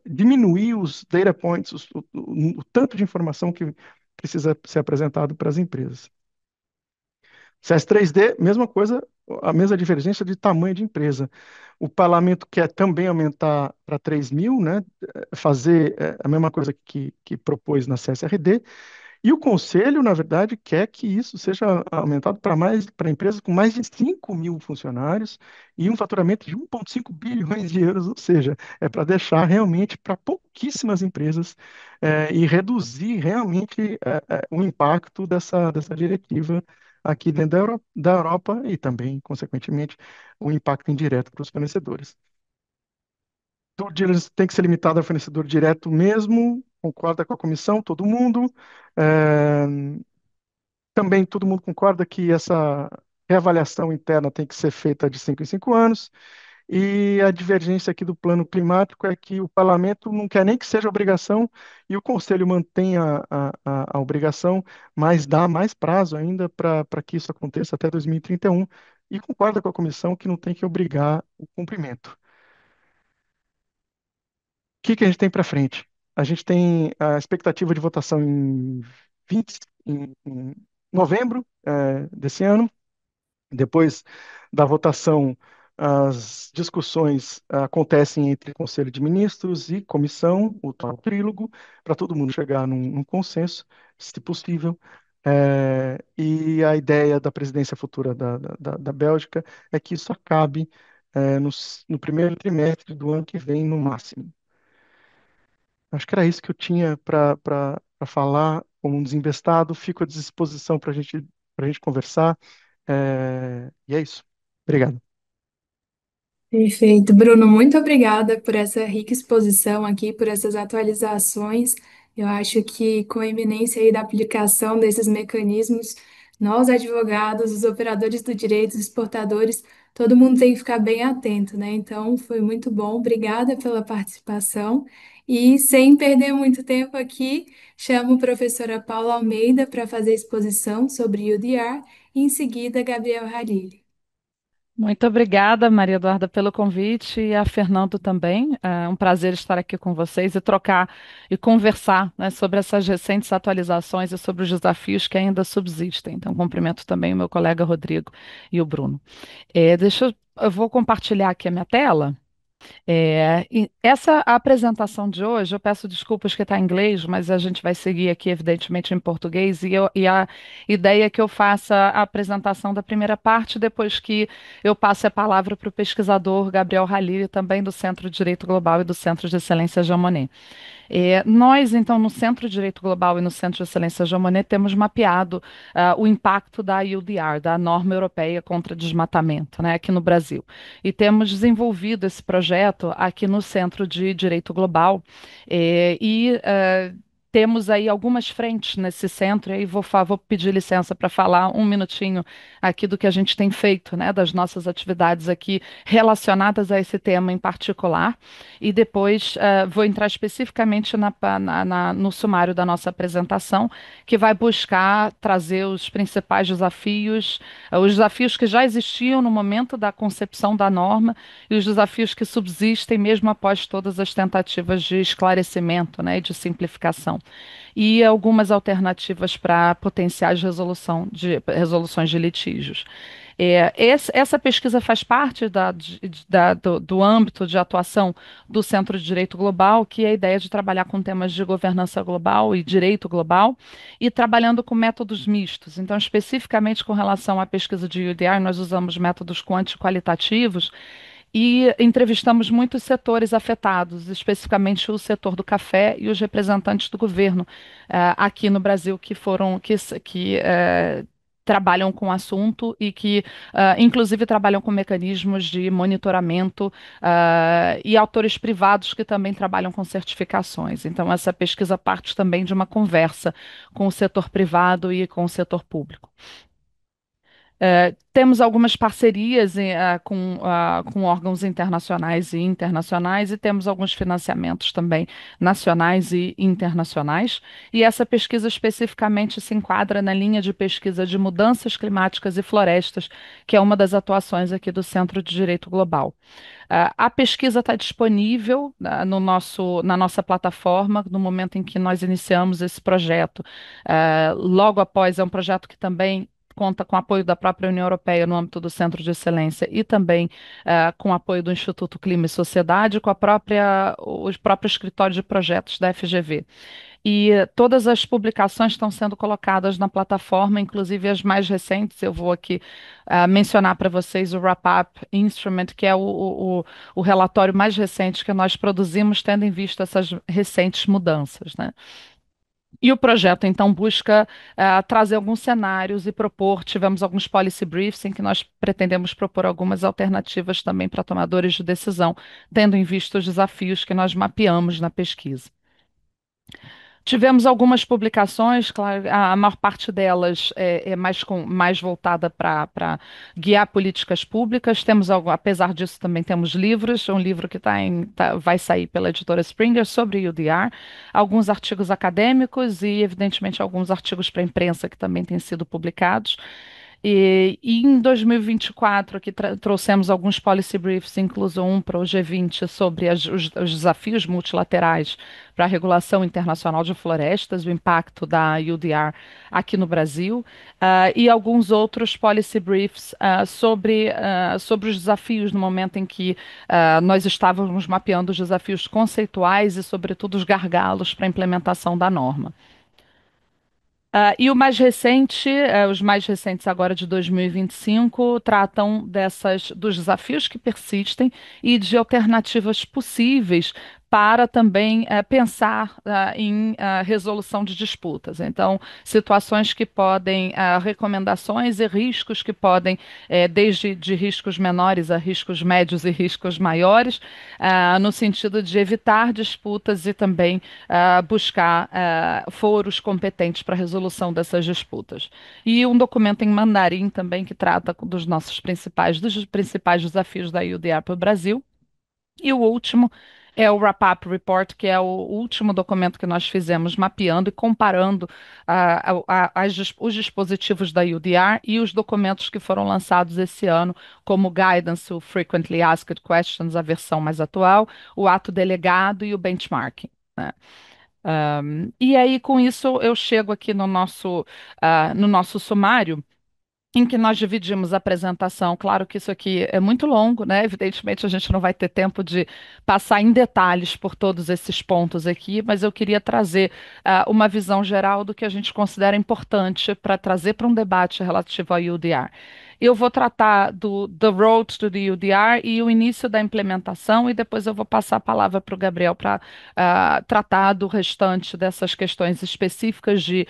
diminuir os data points, o tanto de informação que precisa ser apresentado para as empresas. CS3D, mesma coisa, a mesma divergência de tamanho de empresa. O parlamento quer também aumentar para 3 mil, né, fazer a mesma coisa que propôs na CSRD, e o conselho, na verdade, quer que isso seja aumentado para empresas com mais de 5 mil funcionários e um faturamento de 1,5 bilhões de euros, ou seja, é para deixar realmente para pouquíssimas empresas e reduzir realmente o impacto dessa diretiva aqui dentro da Europa e também, consequentemente, o impacto indireto para os fornecedores. Due diligence tem que ser limitado ao fornecedor direto mesmo, concorda com a comissão, todo mundo. É, Também todo mundo concorda que essa reavaliação interna tem que ser feita de 5 em 5 anos. E a divergência aqui do plano climático é que o parlamento não quer nem que seja obrigação e o conselho mantém a obrigação, mas dá mais prazo ainda para que isso aconteça até 2031 e concorda com a comissão que não tem que obrigar o cumprimento. Que a gente tem para frente? A gente tem a expectativa de votação em 20, em novembro desse ano. Depois da votação, as discussões acontecem entre Conselho de Ministros e comissão, o tal trílogo, para todo mundo chegar num consenso, se possível. E a ideia da presidência futura da Bélgica é que isso acabe no primeiro trimestre do ano que vem, no máximo. Acho que era isso que eu tinha para falar como um desembestado. Fico à disposição para a gente conversar. E é isso. Obrigado. Perfeito. Bruno, muito obrigada por essa rica exposição aqui, por essas atualizações. Eu acho que com a iminência aí da aplicação desses mecanismos, nós, advogados, os operadores do direito, os exportadores, todo mundo tem que ficar bem atento, né? Então, foi muito bom. Obrigada pela participação. E sem perder muito tempo aqui, chamo a professora Paula Almeida para fazer a exposição sobre UDR e em seguida, Gabriel Halili. Muito obrigada, Maria Eduarda, pelo convite e a Fernando também. É um prazer estar aqui com vocês e trocar e conversar, né, sobre essas recentes atualizações e sobre os desafios que ainda subsistem. Então, cumprimento também o meu colega Rodrigo e o Bruno. Eu vou compartilhar aqui a minha tela. E essa apresentação de hoje, eu peço desculpas que está em inglês, mas a gente vai seguir aqui, evidentemente, em português, e a ideia é que eu faça a apresentação da primeira parte, depois que eu passe a palavra para o pesquisador Gabriel Halili, também do Centro de Direito Global e do Centro de Excelência Jean Monnet. Nós, então, no Centro de Direito Global e no Centro de Excelência Jean Monnet, temos mapeado o impacto da IUDR, da Norma Europeia contra Desmatamento, né, aqui no Brasil. E temos desenvolvido esse projeto aqui no Centro de Direito Global temos aí algumas frentes nesse centro, e aí vou pedir licença para falar um minutinho aqui do que a gente tem feito, né, das nossas atividades aqui relacionadas a esse tema em particular. E depois vou entrar especificamente no sumário da nossa apresentação, que vai buscar trazer os principais desafios, os desafios que já existiam no momento da concepção da norma e os desafios que subsistem mesmo após todas as tentativas de esclarecimento, né, e de simplificação. E algumas alternativas para potenciais resoluções de litígios. Essa pesquisa faz parte do âmbito de atuação do Centro de Direito Global, que é a ideia de trabalhar com temas de governança global e direito global, e trabalhando com métodos mistos. Então, especificamente com relação à pesquisa de UDR, nós usamos métodos quanti-qualitativos e entrevistamos muitos setores afetados, especificamente o setor do café e os representantes do governo aqui no Brasil que trabalham com o assunto e que, inclusive, trabalham com mecanismos de monitoramento, e autores privados que também trabalham com certificações. Então, essa pesquisa parte também de uma conversa com o setor privado e com o setor público. Temos algumas parcerias com órgãos internacionais e internacionais e temos alguns financiamentos também nacionais e internacionais. E essa pesquisa especificamente se enquadra na linha de pesquisa de mudanças climáticas e florestas, que é uma das atuações aqui do Centro de Direito Global. A pesquisa está disponível na nossa plataforma no momento em que nós iniciamos esse projeto. Logo após, é um projeto que também conta com apoio da própria União Europeia no âmbito do Centro de Excelência e também com apoio do Instituto Clima e Sociedade, com os próprios escritórios de projetos da FGV. E todas as publicações estão sendo colocadas na plataforma, inclusive as mais recentes. Eu vou aqui mencionar para vocês o Wrap-Up Instrument, que é o relatório mais recente que nós produzimos, tendo em vista essas recentes mudanças, né? E o projeto, então, busca trazer alguns cenários e propor. Tivemos alguns policy briefs em que nós pretendemos propor algumas alternativas também para tomadores de decisão, tendo em vista os desafios que nós mapeamos na pesquisa. Tivemos algumas publicações, claro, a maior parte delas é mais voltada para guiar políticas públicas. Apesar disso, também temos livros, um livro que vai sair pela editora Springer sobre UDR, alguns artigos acadêmicos e, evidentemente, alguns artigos para a imprensa que também têm sido publicados. E em 2024, aqui trouxemos alguns policy briefs, incluso um para o G20 sobre os desafios multilaterais para a regulação internacional de florestas, o impacto da UDR aqui no Brasil, e alguns outros policy briefs sobre os desafios no momento em que nós estávamos mapeando os desafios conceituais e, sobretudo, os gargalos para a implementação da norma. E os mais recentes agora de 2025, tratam dos desafios que persistem e de alternativas possíveis para também pensar em resolução de disputas. Então, situações que podem, recomendações e riscos que podem, desde de riscos menores a riscos médios e riscos maiores, no sentido de evitar disputas e também buscar foros competentes para a resolução dessas disputas. E um documento em mandarim também que trata dos principais desafios da UDR para o Brasil. E o último é o Wrap-Up Report, que é o último documento que nós fizemos mapeando e comparando os dispositivos da UDR e os documentos que foram lançados esse ano, como o Guidance, o Frequently Asked Questions, a versão mais atual, o ato delegado e o benchmarking, né? E aí, com isso, eu chego aqui no nosso sumário, em que nós dividimos a apresentação. Claro que isso aqui é muito longo, né? Evidentemente, a gente não vai ter tempo de passar em detalhes por todos esses pontos aqui, mas eu queria trazer uma visão geral do que a gente considera importante para trazer para um debate relativo ao UDR. Eu vou tratar do The Road to the UDR e o início da implementação, e depois eu vou passar a palavra para o Gabriel para tratar do restante dessas questões específicas de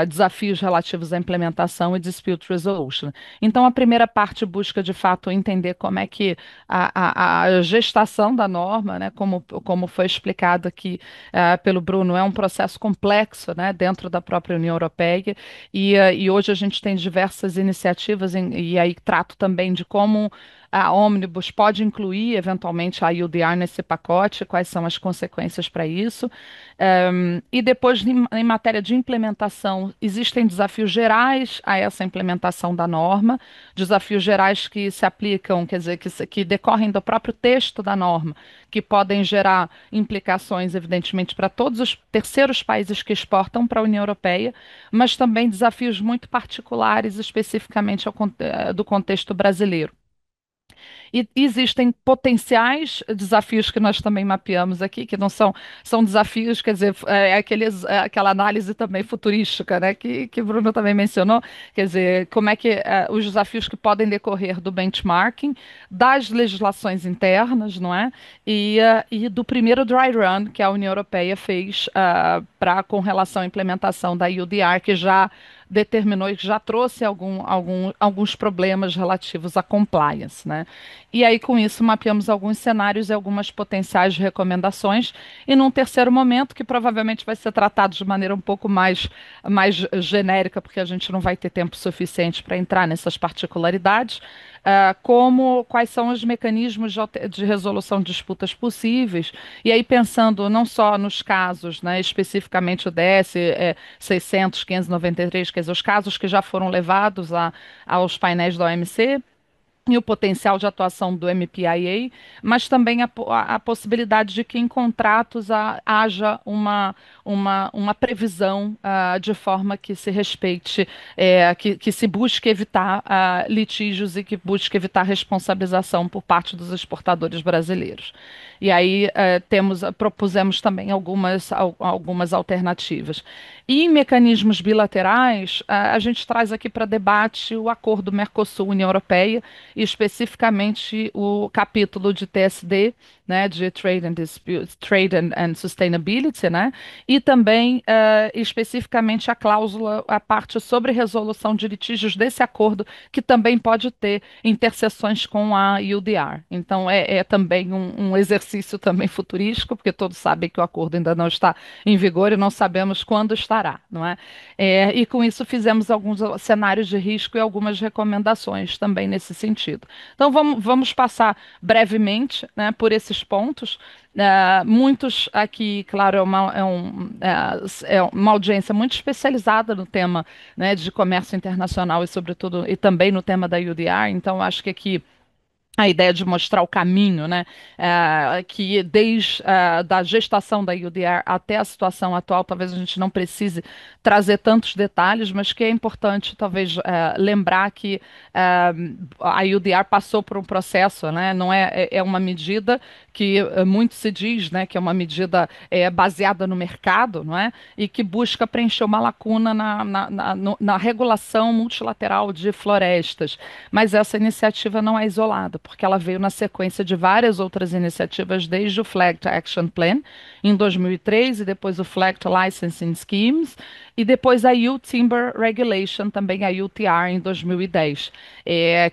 desafios relativos à implementação e dispute resolution. Então, a primeira parte busca, de fato, entender como é que a gestação da norma, né, como foi explicado aqui pelo Bruno, é um processo complexo, né, dentro da própria União Europeia, e hoje a gente tem diversas iniciativas, e aí trato também de como a Omnibus pode incluir, eventualmente, a UDR nesse pacote, quais são as consequências para isso. E depois, em matéria de implementação, existem desafios gerais a essa implementação da norma, desafios gerais que se aplicam, quer dizer, que decorrem do próprio texto da norma, que podem gerar implicações, evidentemente, para todos os terceiros países que exportam para a União Europeia, mas também desafios muito particulares, especificamente do contexto brasileiro. E existem potenciais desafios que nós também mapeamos aqui, que não são desafios, quer dizer, aquela análise também futurística, né, que o Bruno também mencionou, quer dizer, como é que os desafios que podem decorrer do benchmarking, das legislações internas, não é? E do primeiro dry run que a União Europeia fez com relação à implementação da UDR, que já determinou e já trouxe alguns problemas relativos à compliance, né? E aí, com isso, mapeamos alguns cenários e algumas potenciais recomendações. E num terceiro momento, que provavelmente vai ser tratado de maneira um pouco mais genérica, porque a gente não vai ter tempo suficiente para entrar nessas particularidades, quais são os mecanismos de resolução de disputas possíveis. E aí, pensando não só nos casos, né, especificamente o DS 600, 593, quer dizer, os casos que já foram levados aos painéis da OMC, e o potencial de atuação do MPIA, mas também a possibilidade de que em contratos haja uma previsão de forma que se respeite, que se busque evitar litígios e que busque evitar responsabilização por parte dos exportadores brasileiros. E aí propusemos também algumas alternativas. E em mecanismos bilaterais, a gente traz aqui para debate o acordo Mercosul-União Europeia, e especificamente o capítulo de TSD, né, de Trade and Sustainability, né, e também especificamente a parte sobre resolução de litígios desse acordo, que também pode ter interseções com a UDR. Então é também um exercício também futurístico, porque todos sabem que o acordo ainda não está em vigor e não sabemos quando estará, não é? E com isso fizemos alguns cenários de risco e algumas recomendações também nesse sentido. Então vamos passar brevemente, né, por esses pontos. Muitos aqui, claro, é uma audiência muito especializada no tema, né, de comércio internacional e, sobretudo, e também no tema da UDR. Então, acho que aqui a ideia de mostrar o caminho, né, que desde da gestação da UDR até a situação atual, talvez a gente não precise trazer tantos detalhes, mas que é importante talvez lembrar que a UDR passou por um processo, né, não é uma medida que muito se diz, né, que é uma medida baseada no mercado, não é? E que busca preencher uma lacuna na regulação multilateral de florestas. Mas essa iniciativa não é isolada, porque ela veio na sequência de várias outras iniciativas, desde o FLEGT Action Plan, em 2003, e depois o FLEGT Licensing Schemes, e depois a U Timber Regulation, também a UTR, em 2010,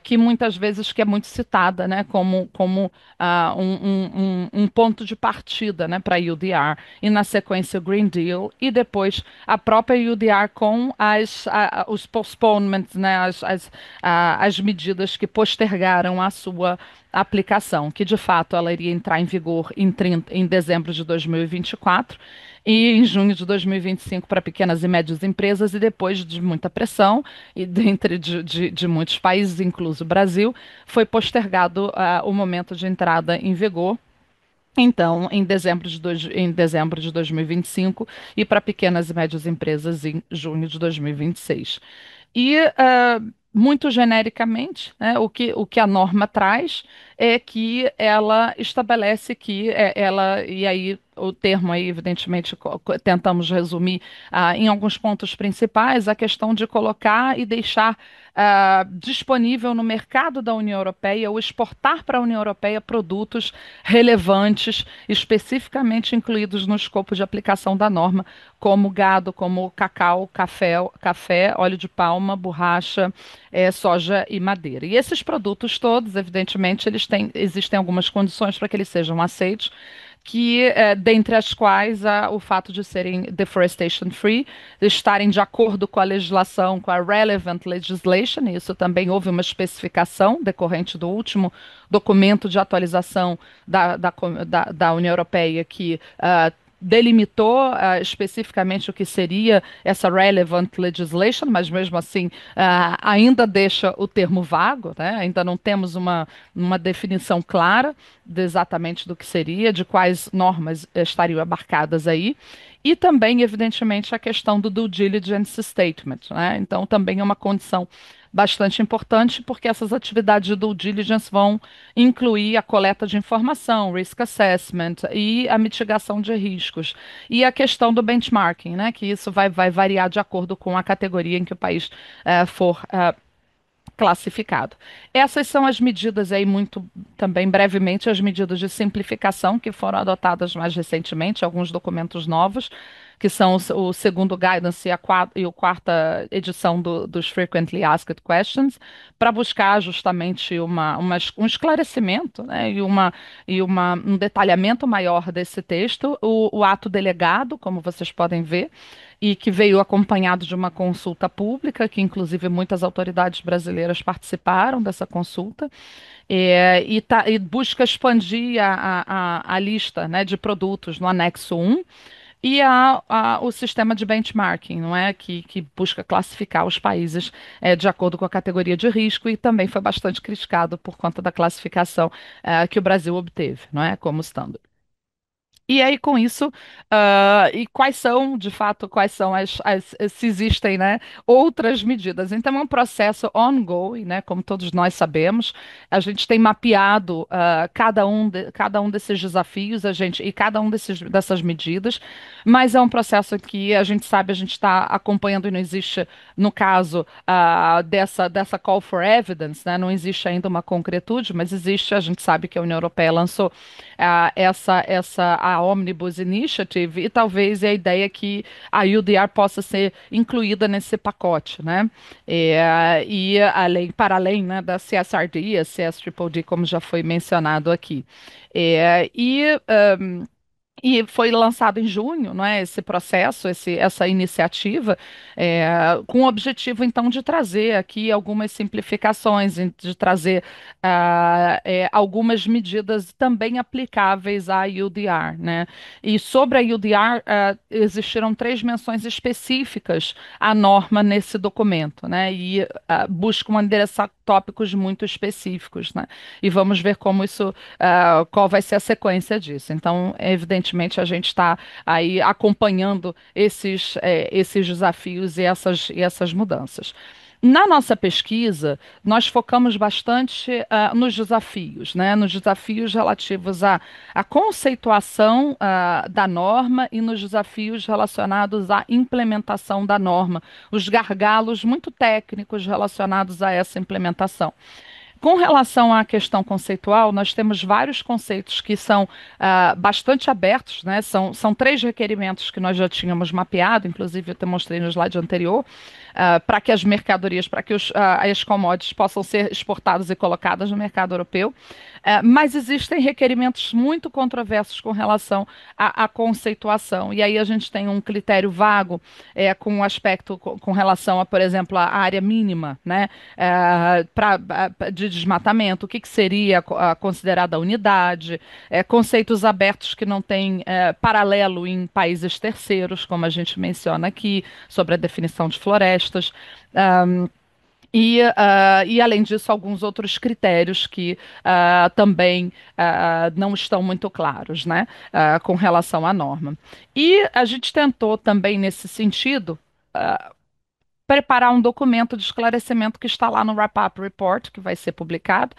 que muitas vezes que é muito citada, né, como um ponto de partida, né, para a UDR, e na sequência o Green Deal, e depois a própria UDR com os postponements, né, as medidas que postergaram a sua aplicação, que de fato ela iria entrar em vigor em dezembro de 2024 e em junho de 2025 para pequenas e médias empresas, e depois de muita pressão, e dentre de muitos países, incluso o Brasil, foi postergado o momento de entrada em vigor. Então, em dezembro de 2025 e para pequenas e médias empresas em junho de 2026. E, muito genericamente, né, o que a norma traz é que ela estabelece que e aí o termo aí, evidentemente, tentamos resumir em alguns pontos principais, a questão de colocar e deixar disponível no mercado da União Europeia ou exportar para a União Europeia produtos relevantes, especificamente incluídos no escopo de aplicação da norma, como gado, como cacau, café, óleo de palma, borracha, soja e madeira. E esses produtos todos, evidentemente, existem algumas condições para que eles sejam aceitos, dentre as quais o fato de serem deforestation free, de estarem de acordo com a legislação, com a relevant legislation, e isso também houve uma especificação decorrente do último documento de atualização da União Europeia que delimitou especificamente o que seria essa relevant legislation, mas mesmo assim ainda deixa o termo vago, né? Ainda não temos uma definição clara exatamente do que seria, de quais normas estariam abarcadas aí. E também, evidentemente, a questão do due diligence statement, né? Então, também é uma condição bastante importante, porque essas atividades de due diligence vão incluir a coleta de informação, risk assessment e a mitigação de riscos. E a questão do benchmarking, né? Que isso vai variar de acordo com a categoria em que o país for classificado. Essas são as medidas aí, muito também brevemente, as medidas de simplificação que foram adotadas mais recentemente, alguns documentos novos, que são o segundo guidance e a quarta edição dos Frequently Asked Questions, para buscar justamente um esclarecimento, né, um detalhamento maior desse texto. O ato delegado, como vocês podem ver, e que veio acompanhado de uma consulta pública, que inclusive muitas autoridades brasileiras participaram dessa consulta, e busca expandir a lista, né, de produtos no anexo 1, e o sistema de benchmarking, não é? Que busca classificar os países de acordo com a categoria de risco, e também foi bastante criticado por conta da classificação que o Brasil obteve, não é? Como standard. E aí, com isso, e quais são, de fato, se existem, né, outras medidas? Então, é um processo ongoing, né, como todos nós sabemos. A gente tem mapeado cada um desses desafios, e cada um dessas medidas, mas é um processo que a gente sabe, a gente está acompanhando, e não existe, no caso dessa call for evidence, né, não existe ainda uma concretude, mas existe, a gente sabe que a União Europeia lançou a Omnibus Initiative, e talvez a ideia que a UDR possa ser incluída nesse pacote, né? Para além, né, da CSRD, a CSDDD, como já foi mencionado aqui. É, e e foi lançado em junho, não é, esse processo, essa iniciativa, com o objetivo, então, de trazer aqui algumas simplificações, de trazer algumas medidas também aplicáveis à UDR, né? E sobre a UDR, existiram 3 menções específicas à norma nesse documento, né? E buscam endereçar tópicos muito específicos, né? E vamos ver qual vai ser a sequência disso. Então, evidentemente, a gente está aí acompanhando esses desafios e essas mudanças. Na nossa pesquisa, nós focamos bastante nos desafios, né? Nos desafios relativos à conceituação da norma e nos desafios relacionados à implementação da norma, os gargalos muito técnicos relacionados a essa implementação. Com relação à questão conceitual, nós temos vários conceitos que são bastante abertos, né? São três requerimentos que nós já tínhamos mapeado, inclusive eu te mostrei no slide anterior, para que as mercadorias, para que as commodities possam ser exportadas e colocadas no mercado europeu. Mas existem requerimentos muito controversos com relação à conceituação. E aí a gente tem um critério vago com um aspecto com relação a, por exemplo, a área mínima, né? De desmatamento, o que seria considerada a unidade, conceitos abertos que não têm paralelo em países terceiros, como a gente menciona aqui, sobre a definição de florestas. Um, e, além disso, alguns outros critérios que também não estão muito claros, né, com relação à norma. E a gente tentou também, nesse sentido, preparar um documento de esclarecimento que está lá no Wrap-Up Report, que vai ser publicado.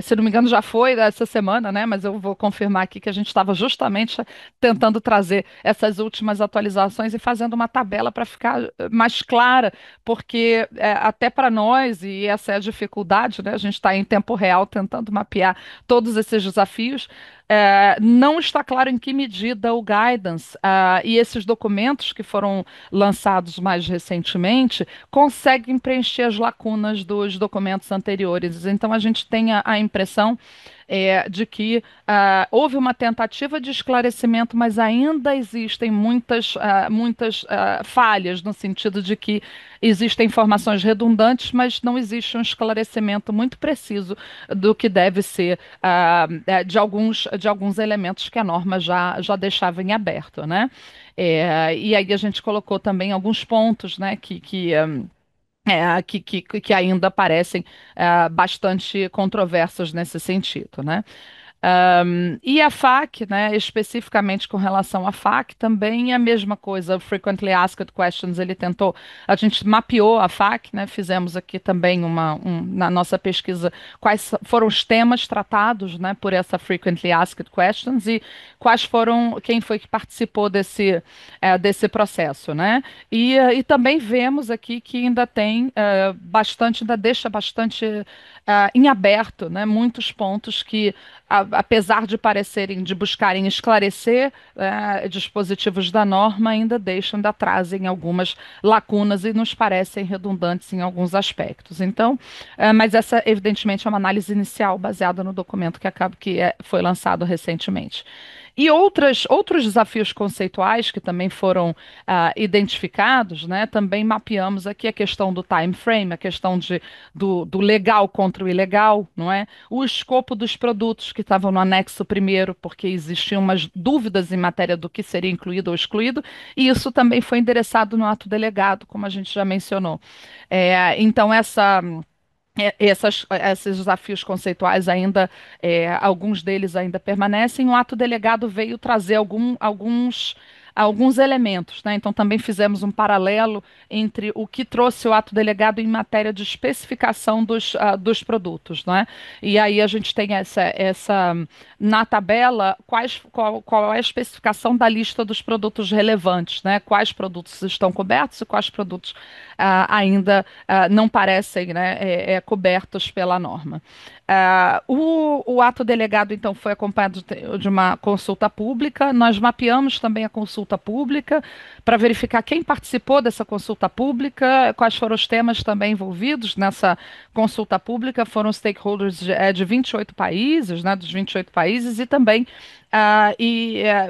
Se não me engano, já foi essa semana, né? Mas eu vou confirmar aqui que a gente estava justamente tentando trazer essas últimas atualizações e fazendo uma tabela para ficar mais clara, porque até para nós, e essa é a dificuldade, né? A gente está em tempo real tentando mapear todos esses desafios. Não está claro em que medida o guidance e esses documentos que foram lançados mais recentemente conseguem preencher as lacunas dos documentos anteriores. Então, a gente tem a impressão de que houve uma tentativa de esclarecimento, mas ainda existem muitas falhas, no sentido de que existem informações redundantes, mas não existe um esclarecimento muito preciso do que deve ser de alguns elementos que a norma já deixava em aberto, né? E aí a gente colocou também alguns pontos, né, que ainda parecem bastante controversos nesse sentido, né? E a FAQ, né, especificamente com relação à FAQ, também é a mesma coisa. O Frequently Asked Questions, a gente mapeou a FAQ, né, fizemos aqui também na nossa pesquisa quais foram os temas tratados, né, por essa Frequently Asked Questions e quem foi que participou desse processo, né? E também vemos aqui que ainda tem ainda deixa bastante em aberto, né, muitos pontos que apesar de buscarem esclarecer dispositivos da norma, ainda trazem algumas lacunas e nos parecem redundantes em alguns aspectos. Então, mas essa, evidentemente, é uma análise inicial baseada no documento que foi lançado recentemente. E outros desafios conceituais que também foram identificados, né, também mapeamos aqui a questão do time frame, a questão do legal contra o ilegal, não é? O escopo dos produtos que estavam no anexo primeiro, porque existiam umas dúvidas em matéria do que seria incluído ou excluído, e isso também foi endereçado no ato delegado, como a gente já mencionou. Então, esses desafios conceituais ainda, alguns deles ainda permanecem. O ato delegado veio trazer alguns elementos, né? Então também fizemos um paralelo entre o que trouxe o ato delegado em matéria de especificação dos produtos, né? E aí a gente tem na tabela qual é a especificação da lista dos produtos relevantes, né? Quais produtos estão cobertos e quais produtos ainda não parecem, né, cobertos pela norma. O ato delegado, então, foi acompanhado de uma consulta pública. Nós mapeamos também a consulta pública para verificar quem participou dessa consulta pública, quais foram os temas também envolvidos nessa consulta pública. Foram stakeholders de 28 países, né, dos 28 países, e também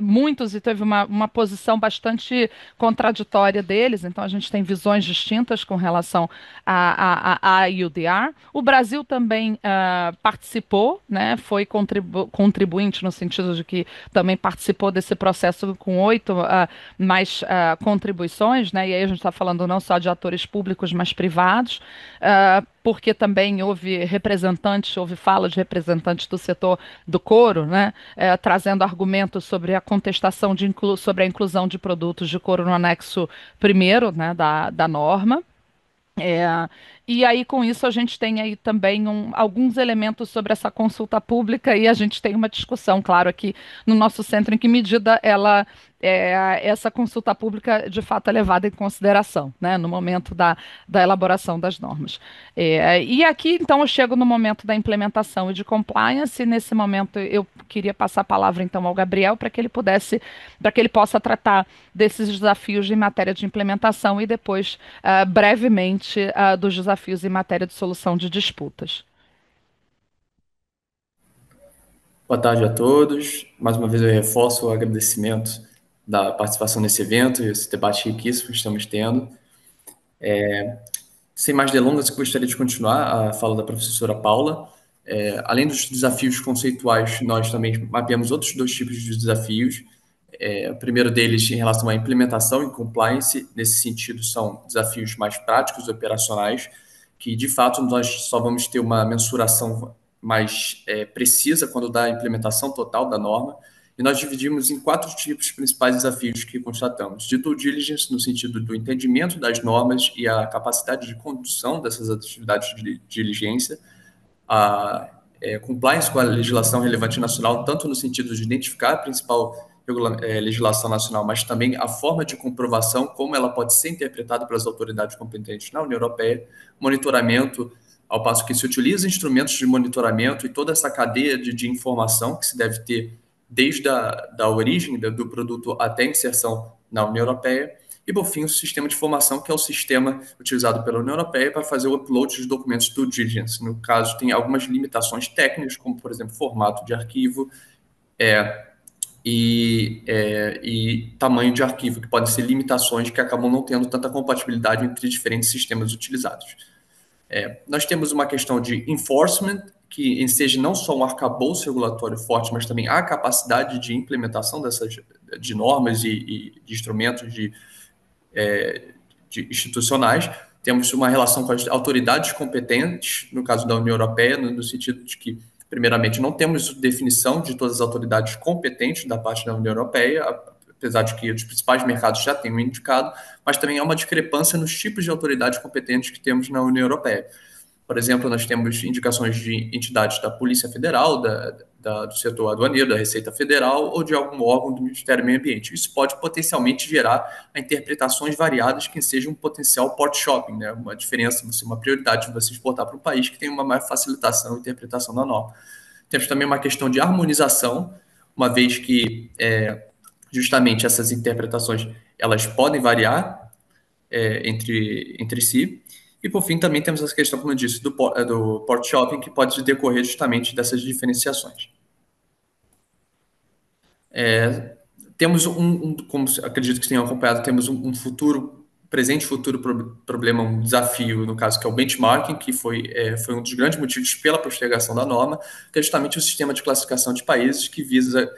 muitos, e teve uma posição bastante contraditória deles, então a gente tem visões distintas com relação à UDR. O Brasil também participou, né, foi contribuinte no sentido de que também participou desse processo com 8 mais contribuições, né, e aí a gente está falando não só de atores públicos, mas privados, porque também houve fala de representantes do setor do couro, né, trazendo argumentos sobre a contestação sobre a inclusão de produtos de couro no anexo primeiro, né, da norma. É, e aí, com isso, a gente tem aí também alguns elementos sobre essa consulta pública e a gente tem uma discussão, claro, aqui no nosso centro, em que medida essa consulta pública de fato é levada em consideração, né, no momento da elaboração das normas. E aqui, então, eu chego no momento da implementação e de compliance, e nesse momento eu queria passar a palavra, então, ao Gabriel, para que ele possa tratar desses desafios em matéria de implementação e depois brevemente dos desafios em matéria de solução de disputas. Boa tarde a todos. Mais uma vez eu reforço o agradecimento da participação nesse evento e esse debate riquíssimo que estamos tendo. Sem mais delongas, eu gostaria de continuar a fala da professora Paula. Além dos desafios conceituais, nós também mapeamos outros dois tipos de desafios. O primeiro deles em relação à implementação e compliance, nesse sentido, são desafios mais práticos e operacionais, que de fato nós só vamos ter uma mensuração mais precisa quando da implementação total da norma. E nós dividimos em 4 tipos principais desafios que constatamos: de due diligence, no sentido do entendimento das normas e a capacidade de condução dessas atividades de diligência; a compliance com a legislação relevante nacional, tanto no sentido de identificar a principal legislação nacional, mas também a forma de comprovação, como ela pode ser interpretada pelas autoridades competentes na União Europeia; monitoramento, ao passo que se utiliza instrumentos de monitoramento e toda essa cadeia de informação que se deve ter desde da origem do produto até a inserção na União Europeia; e, por fim, o sistema de informação, que é o sistema utilizado pela União Europeia para fazer o upload de documentos due diligence. No caso, tem algumas limitações técnicas, como, por exemplo, formato de arquivo e tamanho de arquivo, que podem ser limitações que acabam não tendo tanta compatibilidade entre diferentes sistemas utilizados. Nós temos uma questão de enforcement, que seja não só um arcabouço regulatório forte, mas também a capacidade de implementação de normas e de instrumentos de institucionais. Temos uma relação com as autoridades competentes, no caso da União Europeia, no sentido de que, primeiramente, não temos definição de todas as autoridades competentes da parte da União Europeia, apesar de que os principais mercados já tenham indicado, mas também há uma discrepância nos tipos de autoridades competentes que temos na União Europeia. Por exemplo, nós temos indicações de entidades da Polícia Federal, do setor aduaneiro, da Receita Federal ou de algum órgão do Ministério do Meio Ambiente. Isso pode potencialmente gerar interpretações variadas que sejam um potencial port shopping, né? Uma diferença, uma prioridade de você exportar para um país que tem uma maior facilitação e interpretação da norma. Temos também uma questão de harmonização, uma vez que justamente essas interpretações elas podem variar entre si. E, por fim, também temos essa questão, como eu disse, do port shopping, que pode decorrer justamente dessas diferenciações. Temos como acredito que tenham acompanhado, temos um presente e futuro problema, um desafio, no caso, que é o benchmarking, que foi um dos grandes motivos pela postergação da norma, que é justamente o sistema de classificação de países que visa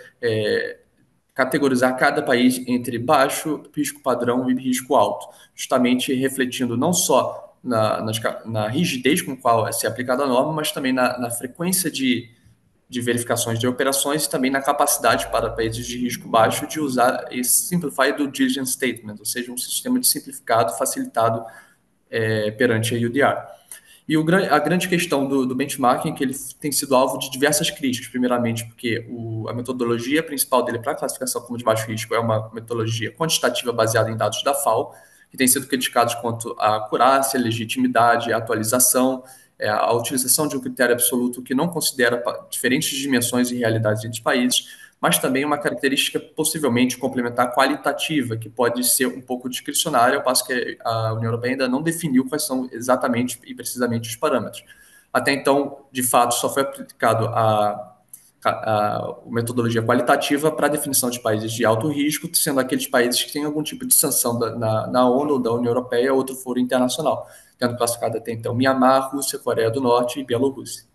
categorizar cada país entre baixo, risco padrão e risco alto, justamente refletindo não só na rigidez com a qual se é aplicada a norma, mas também na frequência de verificações de operações e também na capacidade para países de risco baixo de usar esse Simplified Due Diligence Statement, ou seja, um sistema de simplificado facilitado perante a UDR. E a grande questão do benchmarking é que ele tem sido alvo de diversas críticas, primeiramente porque a metodologia principal dele para a classificação como de baixo risco é uma metodologia quantitativa baseada em dados da FAO, que tem sido criticados quanto à acurácia, legitimidade, atualização, a utilização de um critério absoluto que não considera diferentes dimensões e realidades entre países, mas também uma característica possivelmente complementar qualitativa, que pode ser um pouco discricionária, ao passo que a União Europeia ainda não definiu quais são exatamente e precisamente os parâmetros. Até então, de fato, só foi aplicado a metodologia qualitativa para a definição de países de alto risco, sendo aqueles países que têm algum tipo de sanção na ONU ou da União Europeia ou outro foro internacional, tendo classificado até então Mianmar, Rússia, Coreia do Norte e Bielorrússia.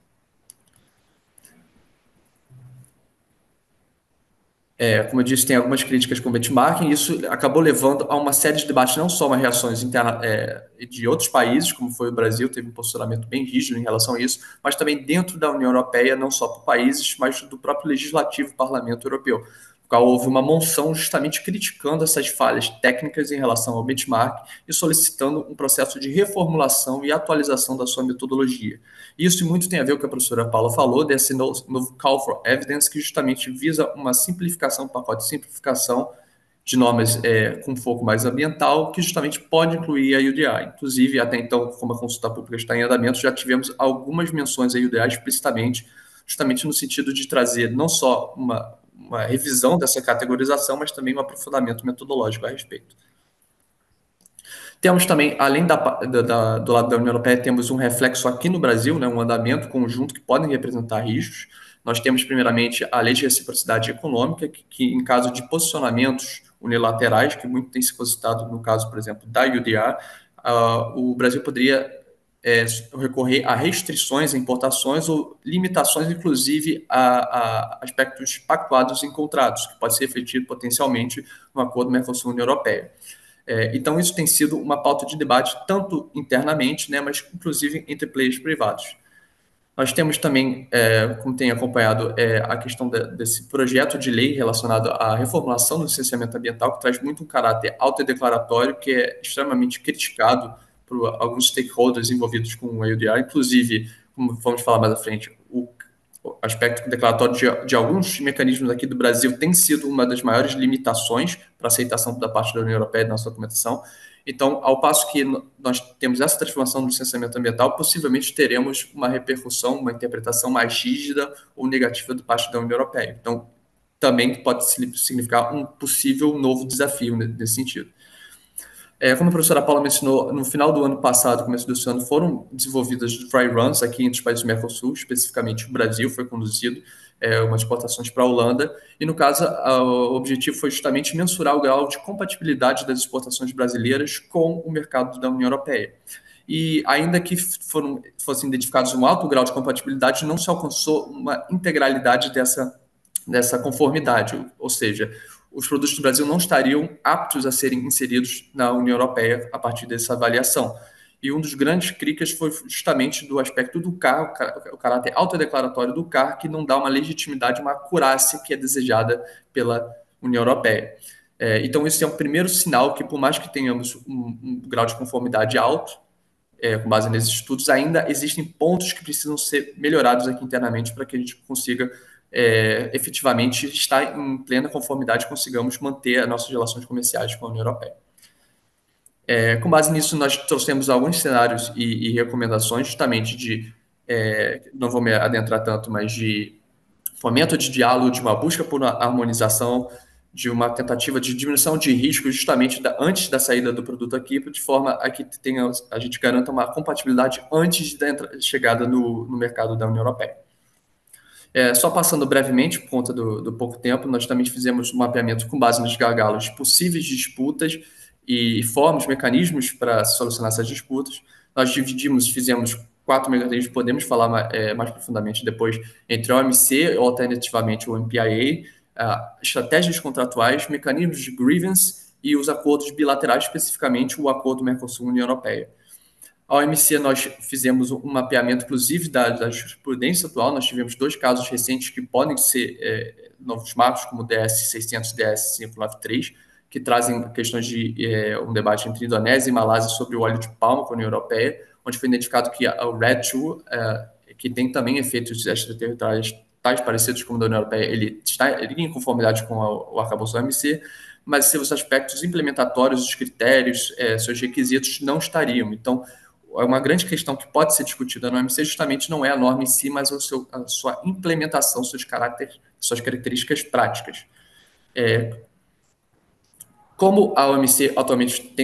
Como eu disse, tem algumas críticas com o benchmarking, e isso acabou levando a uma série de debates, não só uma reações internas de outros países, como foi o Brasil, teve um posicionamento bem rígido em relação a isso, mas também dentro da União Europeia, não só por países, mas do próprio legislativo, Parlamento Europeu. qual houve uma moção justamente criticando essas falhas técnicas em relação ao benchmark e solicitando um processo de reformulação e atualização da sua metodologia. Isso muito tem a ver com o que a professora Paula falou, desse novo Call for Evidence, que justamente visa uma simplificação, um pacote de simplificação de normas com foco mais ambiental, que justamente pode incluir a UDI. Inclusive, até então, como a consulta pública está em andamento, já tivemos algumas menções à UDI explicitamente, justamente no sentido de trazer não só uma revisão dessa categorização, mas também um aprofundamento metodológico a respeito. Temos também, além do lado da União Europeia, temos um reflexo aqui no Brasil, né, um andamento conjunto que podem representar riscos. Nós temos, primeiramente, a lei de reciprocidade econômica, que em caso de posicionamentos unilaterais, que muito tem se cogitado no caso, por exemplo, da UDR, o Brasil poderia recorrer a restrições a importações ou limitações, inclusive, a aspectos pactuados em contratos, que pode ser refletido potencialmente no acordo Mercosul-União Europeia. Então, isso tem sido uma pauta de debate tanto internamente, né, mas inclusive entre players privados. Nós temos também, como tem acompanhado, a questão desse projeto de lei relacionado à reformulação do licenciamento ambiental, que traz muito um caráter autodeclaratório, que é extremamente criticado por alguns stakeholders envolvidos com o EUDR, inclusive, como vamos falar mais à frente, o aspecto declaratório de alguns mecanismos aqui do Brasil tem sido uma das maiores limitações para aceitação da parte da União Europeia da nossa documentação. Então, ao passo que nós temos essa transformação do licenciamento ambiental, possivelmente teremos uma repercussão, uma interpretação mais rígida ou negativa do parte da União Europeia. Então, também pode significar um possível novo desafio nesse sentido. Como a professora Paula mencionou, no final do ano passado, começo desse ano, foram desenvolvidas dry runs aqui entre os países do Mercosul, especificamente o Brasil foi conduzido, umas exportações para a Holanda, e no caso, o objetivo foi justamente mensurar o grau de compatibilidade das exportações brasileiras com o mercado da União Europeia. E ainda que fossem identificados um alto grau de compatibilidade, não se alcançou uma integralidade dessa conformidade, ou seja, os produtos do Brasil não estariam aptos a serem inseridos na União Europeia a partir dessa avaliação. E um dos grandes críticas foi justamente do aspecto do CAR, o caráter autodeclaratório do CAR, que não dá uma legitimidade, uma acurácia que é desejada pela União Europeia. Então, esse é um primeiro sinal que, por mais que tenhamos um grau de conformidade alto, com base nesses estudos, ainda existem pontos que precisam ser melhorados aqui internamente para que a gente consiga efetivamente estar em plena conformidade e consigamos manter as nossas relações comerciais com a União Europeia. Com base nisso, nós trouxemos alguns cenários e recomendações justamente não vou me adentrar tanto, mas de fomento de diálogo, de uma busca por uma harmonização, de uma tentativa de diminuição de riscos justamente antes da saída do produto aqui, de forma a que a gente garanta uma compatibilidade antes da chegada no mercado da União Europeia. Só passando brevemente, por conta do pouco tempo, nós também fizemos um mapeamento com base nos gargalos de possíveis disputas e formas, mecanismos para solucionar essas disputas. Nós fizemos 4 mecanismos, podemos falar mais profundamente depois, entre o OMC, ou alternativamente o MPIA, estratégias contratuais, mecanismos de grievance e os acordos bilaterais, especificamente o acordo Mercosul-União Europeia. A OMC, nós fizemos um mapeamento, inclusive, da jurisprudência atual. Nós tivemos 2 casos recentes que podem ser novos marcos, como o DS 600 e DS 593, que trazem questões de um debate entre Indonésia e Malásia sobre o óleo de palma com a União Europeia, onde foi identificado que o RED II, que tem também efeitos extraterritoriais tais parecidos como o da União Europeia, ele está em conformidade com o arcabouço da OMC, mas seus aspectos implementatórios, os critérios, seus requisitos não estariam. Então, uma grande questão que pode ser discutida no OMC justamente não é a norma em si, mas a sua implementação, suas características práticas. Como a OMC atualmente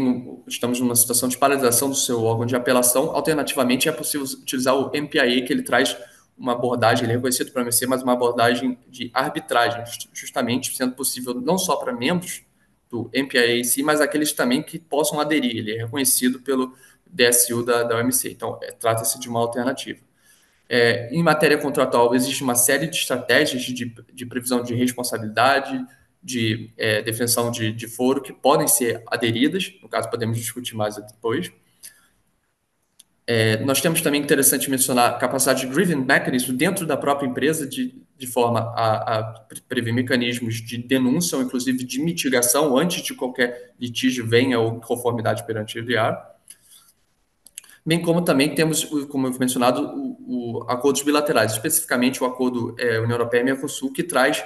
estamos numa situação de paralisação do seu órgão de apelação, alternativamente é possível utilizar o MPIA, que ele traz uma abordagem, ele é reconhecido pela OMC, mas uma abordagem de arbitragem, justamente sendo possível não só para membros do MPIA em si, mas aqueles também que possam aderir. Ele é reconhecido pelo DSU da OMC, então trata-se de uma alternativa. Em matéria contratual, existe uma série de estratégias de previsão de responsabilidade, de definição de foro que podem ser aderidas, no caso podemos discutir mais depois. Nós temos também, interessante mencionar, a capacidade de grievance mechanism dentro da própria empresa de de forma a prever mecanismos de denúncia ou, inclusive, de mitigação antes de qualquer litígio venha ou conformidade perante o IVDR. Bem como também temos, como eu mencionado, acordos bilaterais, especificamente o acordo União Europeia-Mercosul, que traz,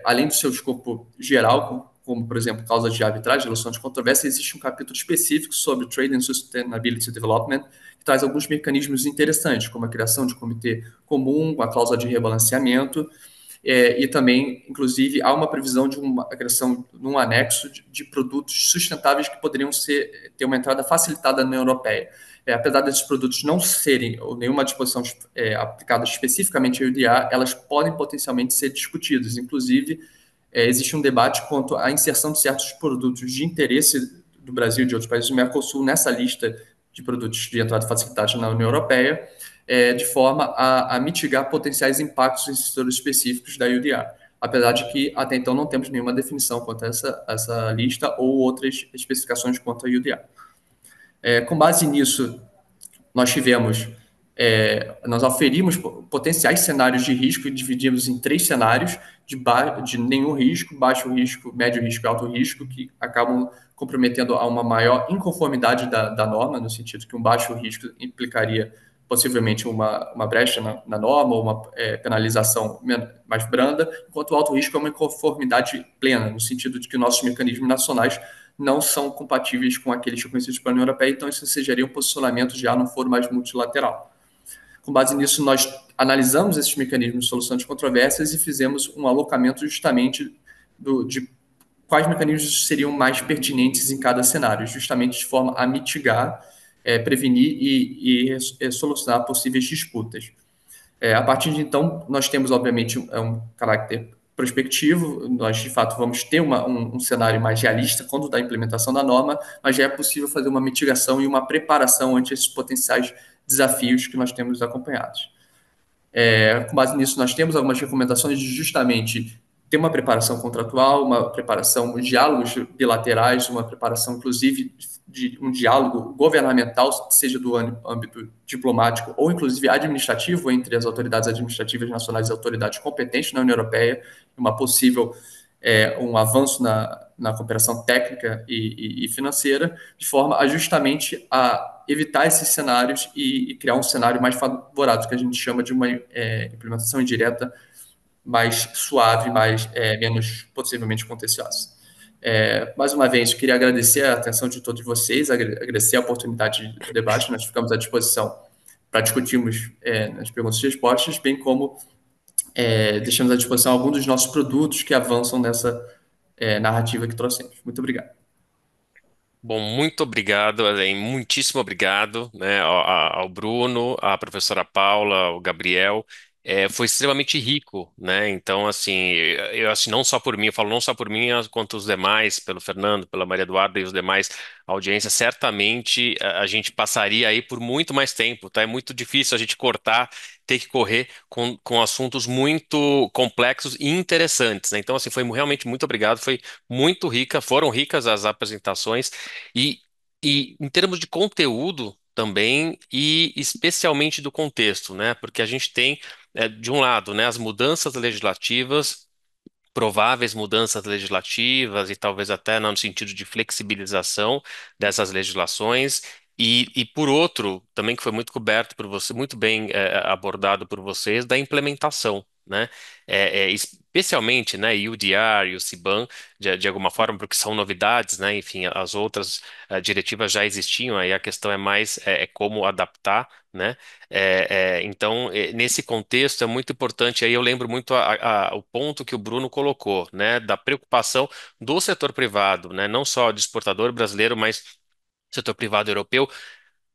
além do seu escopo geral, como, por exemplo, causa de arbitragem, resolução de controvérsia, existe um capítulo específico sobre Trade and Sustainability Development, que traz alguns mecanismos interessantes, como a criação de comitê comum, a cláusula de rebalanceamento, e também, inclusive, há uma previsão de uma criação num anexo de produtos sustentáveis que poderiam ter uma entrada facilitada na União Europeia. Apesar desses produtos não serem ou nenhuma disposição aplicada especificamente ao UDA, elas podem potencialmente ser discutidas. Inclusive, existe um debate quanto à inserção de certos produtos de interesse do Brasil e de outros países do Mercosul nessa lista de produtos de entrada facilitada na União Europeia, de forma a mitigar potenciais impactos em setores específicos da UDA. Apesar de que, até então, não temos nenhuma definição quanto a essa lista ou outras especificações quanto à UDA. Com base nisso, nós oferimos potenciais cenários de risco e dividimos em 3 cenários de nenhum risco, baixo risco, médio risco e alto risco, que acabam comprometendo a uma maior inconformidade da norma, no sentido que um baixo risco implicaria possivelmente uma brecha na norma ou uma penalização mais branda, enquanto o alto risco é uma inconformidade plena, no sentido de que nossos mecanismos nacionais não são compatíveis com aqueles reconhecidos pela União Europeia, então isso seria um posicionamento já no foro mais multilateral. Com base nisso, nós analisamos esses mecanismos de solução de controvérsias e fizemos um alocamento justamente de quais mecanismos seriam mais pertinentes em cada cenário, justamente de forma a mitigar, prevenir e solucionar possíveis disputas. A partir de então, nós temos, obviamente, um caráter prospectivo, nós, de fato, vamos ter um cenário mais realista quando da implementação da norma, mas já é possível fazer uma mitigação e uma preparação ante esses potenciais desafios que nós temos acompanhados. Com base nisso, nós temos algumas recomendações de justamente ter uma preparação contratual, uma preparação de diálogos bilaterais, uma preparação, inclusive, de um diálogo governamental, seja do âmbito diplomático ou, inclusive, administrativo, entre as autoridades administrativas nacionais e autoridades competentes na União Europeia, uma possível um avanço na cooperação técnica e financeira, de forma a justamente a evitar esses cenários e criar um cenário mais favorável, que a gente chama de uma implementação indireta mais suave, menos possivelmente contenciosa. Mais uma vez, eu queria agradecer a atenção de todos vocês, agradecer a oportunidade do debate, nós ficamos à disposição para discutirmos nas perguntas e respostas, bem como deixamos à disposição alguns dos nossos produtos que avançam nessa narrativa que trouxemos. Muito obrigado. Bom, muito obrigado, Alen, muitíssimo obrigado, né, ao Bruno, à professora Paula, ao Gabriel. Foi extremamente rico, né? Então, assim, eu assim, não só por mim, eu falo não só por mim, quanto os demais, pelo Fernando, pela Maria Eduarda e os demais audiência, certamente a gente passaria aí por muito mais tempo, tá? É muito difícil a gente cortar, ter que correr com assuntos muito complexos e interessantes, né? Então, assim, foi realmente muito obrigado, foi muito rica, foram ricas as apresentações e, e em termos de conteúdo também e especialmente do contexto, né? Porque a gente tem, de um lado, né, as mudanças legislativas, prováveis mudanças legislativas e talvez até no sentido de flexibilização dessas legislações. E por outro, também que foi muito coberto por você, muito bem abordado por vocês, da implementação, né? Especialmente, né, o UDR e o CBAM, de alguma forma, porque são novidades, né? Enfim, as outras diretivas já existiam, aí a questão é mais como adaptar, né? Então, nesse contexto é muito importante, aí eu lembro muito o ponto que o Bruno colocou, né, da preocupação do setor privado, né, não só de exportador brasileiro, mas setor privado europeu,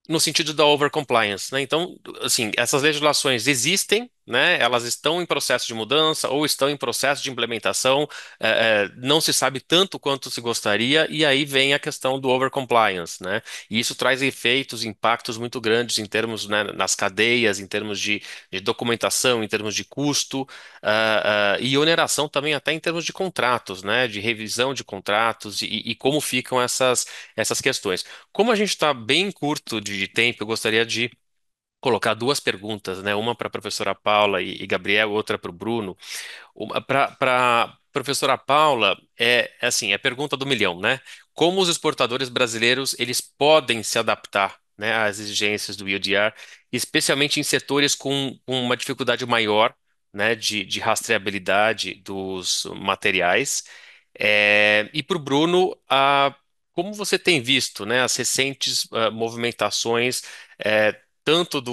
no sentido da overcompliance, né? Então, assim, essas legislações existem, né? Elas estão em processo de mudança ou estão em processo de implementação, não se sabe tanto quanto se gostaria, e aí vem a questão do overcompliance, né? E isso traz efeitos, impactos muito grandes em termos, né, nas cadeias, em termos de documentação, em termos de custo, e oneração também até em termos de contratos, né? De revisão de contratos e como ficam essas questões. Como a gente está bem curto de tempo, eu gostaria de colocar duas perguntas, né? Uma para a professora Paula e Gabriel, outra para o Bruno. Para professora Paula, é assim, é a pergunta do milhão, né? Como os exportadores brasileiros eles podem se adaptar, né, às exigências do IODR, especialmente em setores com uma dificuldade maior, né, de rastreabilidade dos materiais. E para o Bruno, como você tem visto, né, as recentes movimentações, tanto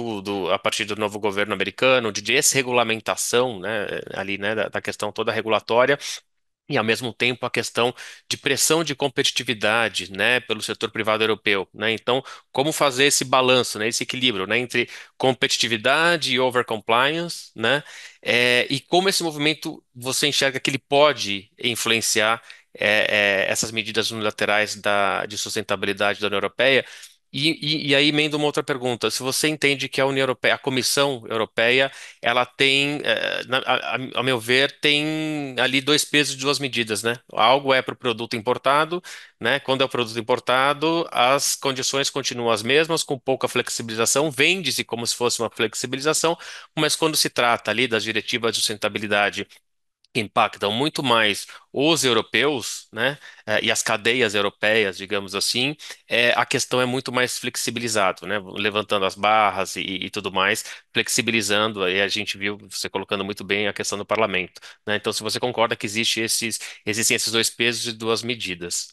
a partir do novo governo americano, de desregulamentação, né, ali, né, da questão toda regulatória, e, ao mesmo tempo, a questão de pressão de competitividade, né, pelo setor privado europeu, né? Então, como fazer esse balanço, né, esse equilíbrio, né, entre competitividade e overcompliance, né? E como esse movimento você enxerga que ele pode influenciar essas medidas unilaterais de sustentabilidade da União Europeia? E aí emendo uma outra pergunta. Se você entende que a União Europeia, a Comissão Europeia, ela tem, ao meu ver, tem ali dois pesos e duas medidas, né? Algo é para o produto importado, né? Quando é o produto importado, as condições continuam as mesmas, com pouca flexibilização, vende-se como se fosse uma flexibilização, mas quando se trata ali das diretivas de sustentabilidade que impactam muito mais os europeus, né, e as cadeias europeias, digamos assim, a questão é muito mais flexibilizado, né, levantando as barras e tudo mais, flexibilizando, aí a gente viu você colocando muito bem a questão do parlamento, né, então se você concorda que existem esses dois pesos e duas medidas.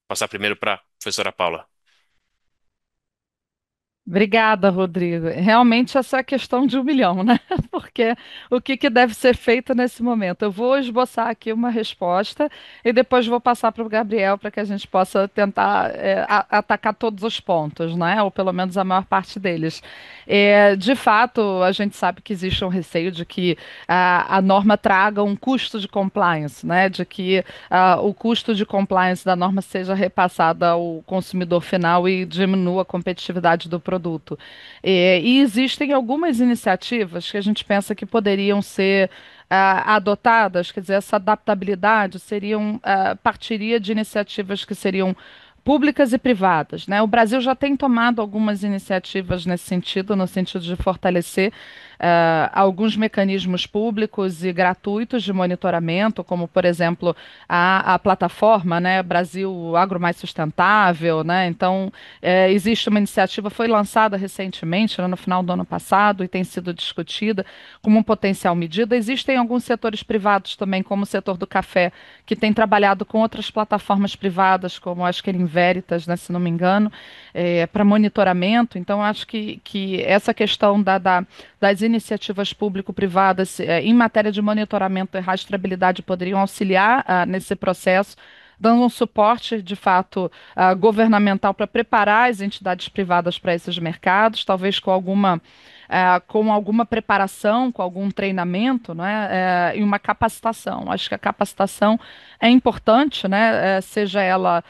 Passar primeiro para a professora Paula. Obrigada, Rodrigo. Realmente essa é a questão de um milhão, né? Porque o que que deve ser feito nesse momento? Eu vou esboçar aqui uma resposta e depois vou passar para o Gabriel para que a gente possa tentar atacar todos os pontos, né? Ou pelo menos a maior parte deles. De fato, a gente sabe que existe um receio de que a norma traga um custo de compliance, né? De que o custo de compliance da norma seja repassado ao consumidor final e diminua a competitividade do produto. E existem algumas iniciativas que a gente pensa que poderiam ser adotadas, quer dizer, essa adaptabilidade partiria de iniciativas que seriam públicas e privadas, né? O Brasil já tem tomado algumas iniciativas nesse sentido, no sentido de fortalecer alguns mecanismos públicos e gratuitos de monitoramento, como, por exemplo, a plataforma, né, Brasil Agro Mais Sustentável, né? Então, existe uma iniciativa, foi lançada recentemente, né, no final do ano passado, e tem sido discutida como um potencial medida. Existem alguns setores privados também, como o setor do café, que tem trabalhado com outras plataformas privadas, como acho que ele Veritas, né, se não me engano, para monitoramento. Então, acho que essa questão das iniciativas público-privadas em matéria de monitoramento e rastreabilidade poderiam auxiliar nesse processo, dando um suporte, de fato, governamental para preparar as entidades privadas para esses mercados, talvez com alguma preparação, com algum treinamento, né, e uma capacitação. Acho que a capacitação é importante, né, seja ela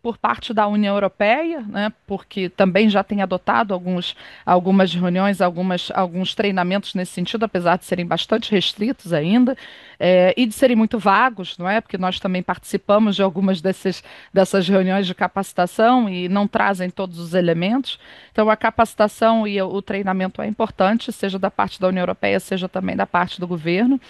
por parte da União Europeia, né, porque também já tem adotado algumas reuniões, alguns treinamentos nesse sentido, apesar de serem bastante restritos ainda, e de serem muito vagos, não é? Porque nós também participamos de algumas dessas reuniões de capacitação e não trazem todos os elementos. Então, a capacitação e o treinamento é importante, seja da parte da União Europeia, seja também da parte do governo.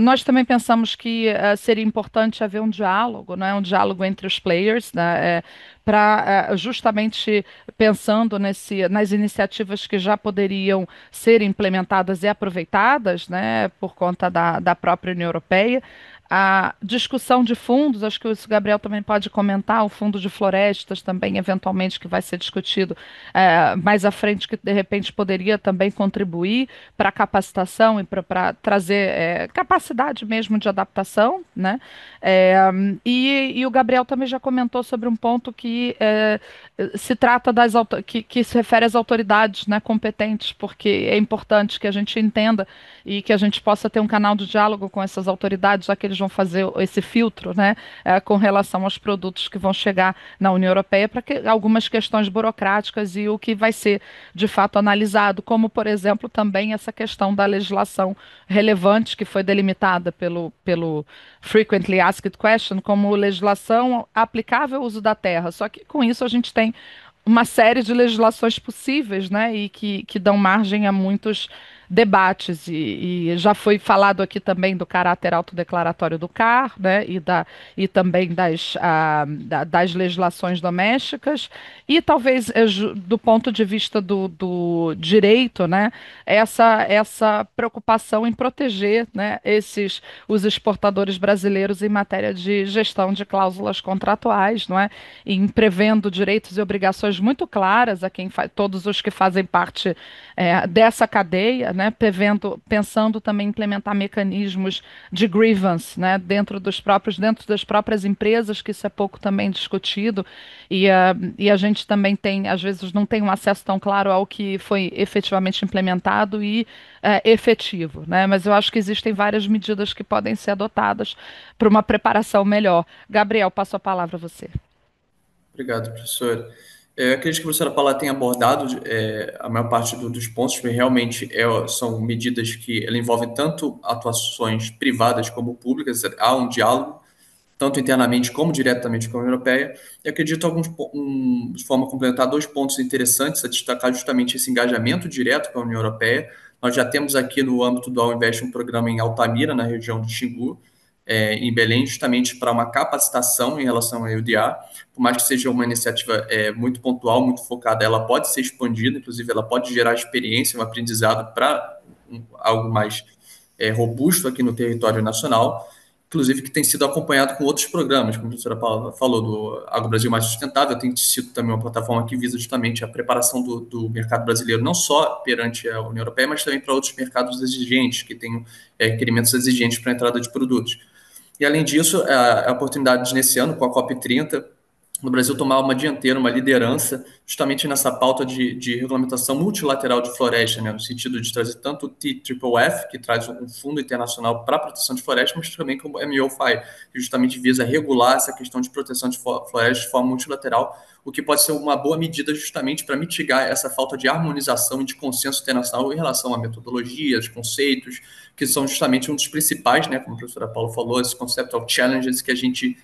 Nós também pensamos que seria importante haver um diálogo, né, um diálogo entre os players, né, para justamente pensando nas iniciativas que já poderiam ser implementadas e aproveitadas, né, por conta da própria União Europeia. A discussão de fundos, acho que o Gabriel também pode comentar, o fundo de florestas também, eventualmente, que vai ser discutido mais à frente, que de repente poderia também contribuir para a capacitação e para trazer capacidade mesmo de adaptação, né? E o Gabriel também já comentou sobre um ponto que se trata que se refere às autoridades, né, competentes, porque é importante que a gente entenda e que a gente possa ter um canal de diálogo com essas autoridades, já que eles vão fazer esse filtro, né, com relação aos produtos que vão chegar na União Europeia, para que algumas questões burocráticas e o que vai ser de fato analisado, como, por exemplo, também essa questão da legislação relevante que foi delimitada pelo Frequently Asked Question como legislação aplicável ao uso da terra. Só que com isso a gente tem uma série de legislações possíveis, né, e que dão margem a muitos debates. E já foi falado aqui também do caráter autodeclaratório do CAR, né, e também das legislações domésticas, e talvez do ponto de vista do direito, né, essa preocupação em proteger, né, os exportadores brasileiros em matéria de gestão de cláusulas contratuais, não é? Em prevendo direitos e obrigações muito claras a todos os que fazem parte dessa cadeia, né? Pensando também em implementar mecanismos de grievance, né? Dentro das próprias empresas, que isso é pouco também discutido, e a gente também tem, às vezes, não tem um acesso tão claro ao que foi efetivamente implementado e efetivo, né? Mas eu acho que existem várias medidas que podem ser adotadas para uma preparação melhor. Gabriel, passo a palavra a você. Obrigado, professor. Eu acredito que a professora Paula tenha abordado a maior parte dos pontos, porque realmente são medidas que ela envolvem tanto atuações privadas como públicas, há um diálogo, tanto internamente como diretamente com a União Europeia, e acredito, de forma complementar, dois pontos interessantes a destacar justamente esse engajamento direto com a União Europeia. Nós já temos aqui no âmbito do All-Invest um programa em Altamira, na região de Xingu, em Belém, justamente para uma capacitação em relação à EUDA. Por mais que seja uma iniciativa muito pontual, muito focada, ela pode ser expandida, inclusive ela pode gerar experiência, um aprendizado para algo mais robusto aqui no território nacional, inclusive que tem sido acompanhado com outros programas, como a professora Paula falou, do Agro Brasil Mais Sustentável, tem sido também uma plataforma que visa justamente a preparação do mercado brasileiro, não só perante a União Europeia, mas também para outros mercados exigentes, que tenham requerimentos exigentes para a entrada de produtos. E, além disso, a oportunidade de, nesse ano, com a COP30, no Brasil tomar uma dianteira, uma liderança, justamente nessa pauta de regulamentação multilateral de floresta, né, no sentido de trazer tanto o TFFF, que traz um fundo internacional para a proteção de floresta, mas também como o MOFI, que justamente visa regular essa questão de proteção de floresta de forma multilateral, o que pode ser uma boa medida justamente para mitigar essa falta de harmonização e de consenso internacional em relação a metodologias, conceitos, que são justamente um dos principais, né, como a professora Paula falou, esses conceptual challenges que a gente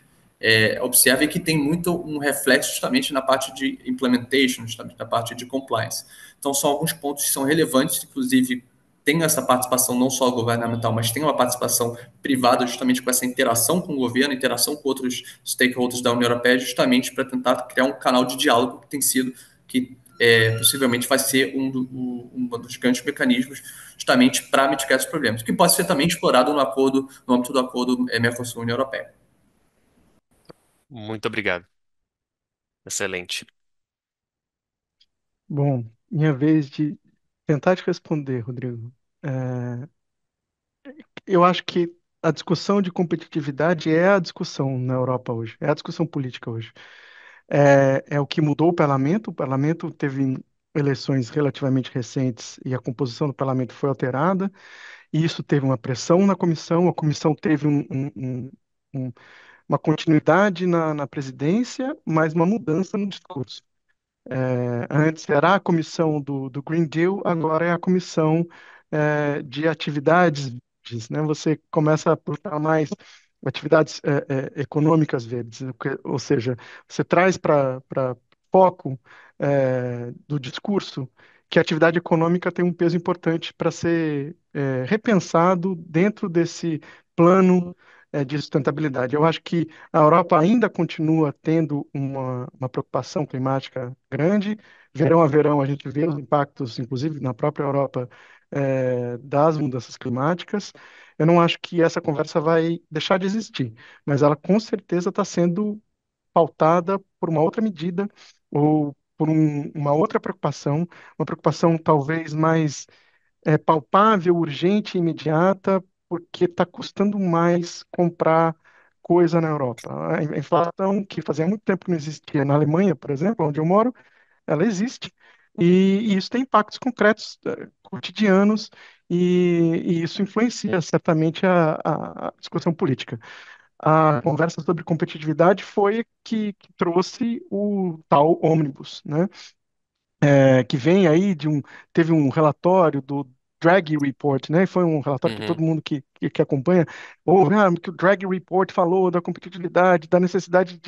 observa e que tem muito um reflexo justamente na parte de implementation, justamente na parte de compliance. Então, são alguns pontos que são relevantes, inclusive tem essa participação não só governamental, mas tem uma participação privada justamente com essa interação com o governo, interação com outros stakeholders da União Europeia, justamente para tentar criar um canal de diálogo que tem sido, que possivelmente vai ser um dos grandes mecanismos justamente para mitigar esses problemas, que pode ser também explorado no âmbito do acordo Mercosul-União Europeia. Muito obrigado. Excelente. Bom, minha vez de tentar te responder, Rodrigo. É, eu acho que a discussão de competitividade é a discussão na Europa hoje, é a discussão política hoje. É o que mudou o parlamento. O parlamento teve eleições relativamente recentes e a composição do parlamento foi alterada, e isso teve uma pressão na comissão. A comissão teve um- uma continuidade na presidência, mas uma mudança no discurso. Antes era a comissão do Green Deal, agora é a comissão de atividades verdes, né? Você começa a botar mais atividades econômicas verdes, ou seja, você traz para foco do discurso que a atividade econômica tem um peso importante para ser repensado dentro desse plano de sustentabilidade. Eu acho que a Europa ainda continua tendo uma preocupação climática grande. Verão a verão, a gente vê os impactos, inclusive na própria Europa, das mudanças climáticas. Eu não acho que essa conversa vai deixar de existir, mas ela com certeza está sendo pautada por uma outra medida ou por uma outra preocupação, uma preocupação talvez mais palpável, urgente, imediata, porque está custando mais comprar coisa na Europa. A inflação, que fazia muito tempo que não existia na Alemanha, por exemplo, onde eu moro, ela existe. E isso tem impactos concretos, cotidianos, e isso influencia certamente a discussão política. A conversa sobre competitividade foi que trouxe o tal ônibus, né? Que vem aí teve um relatório do Draghi Report, né? Foi um relatório que Uhum. todo mundo que acompanha ouve, que o Draghi Report falou da competitividade, da necessidade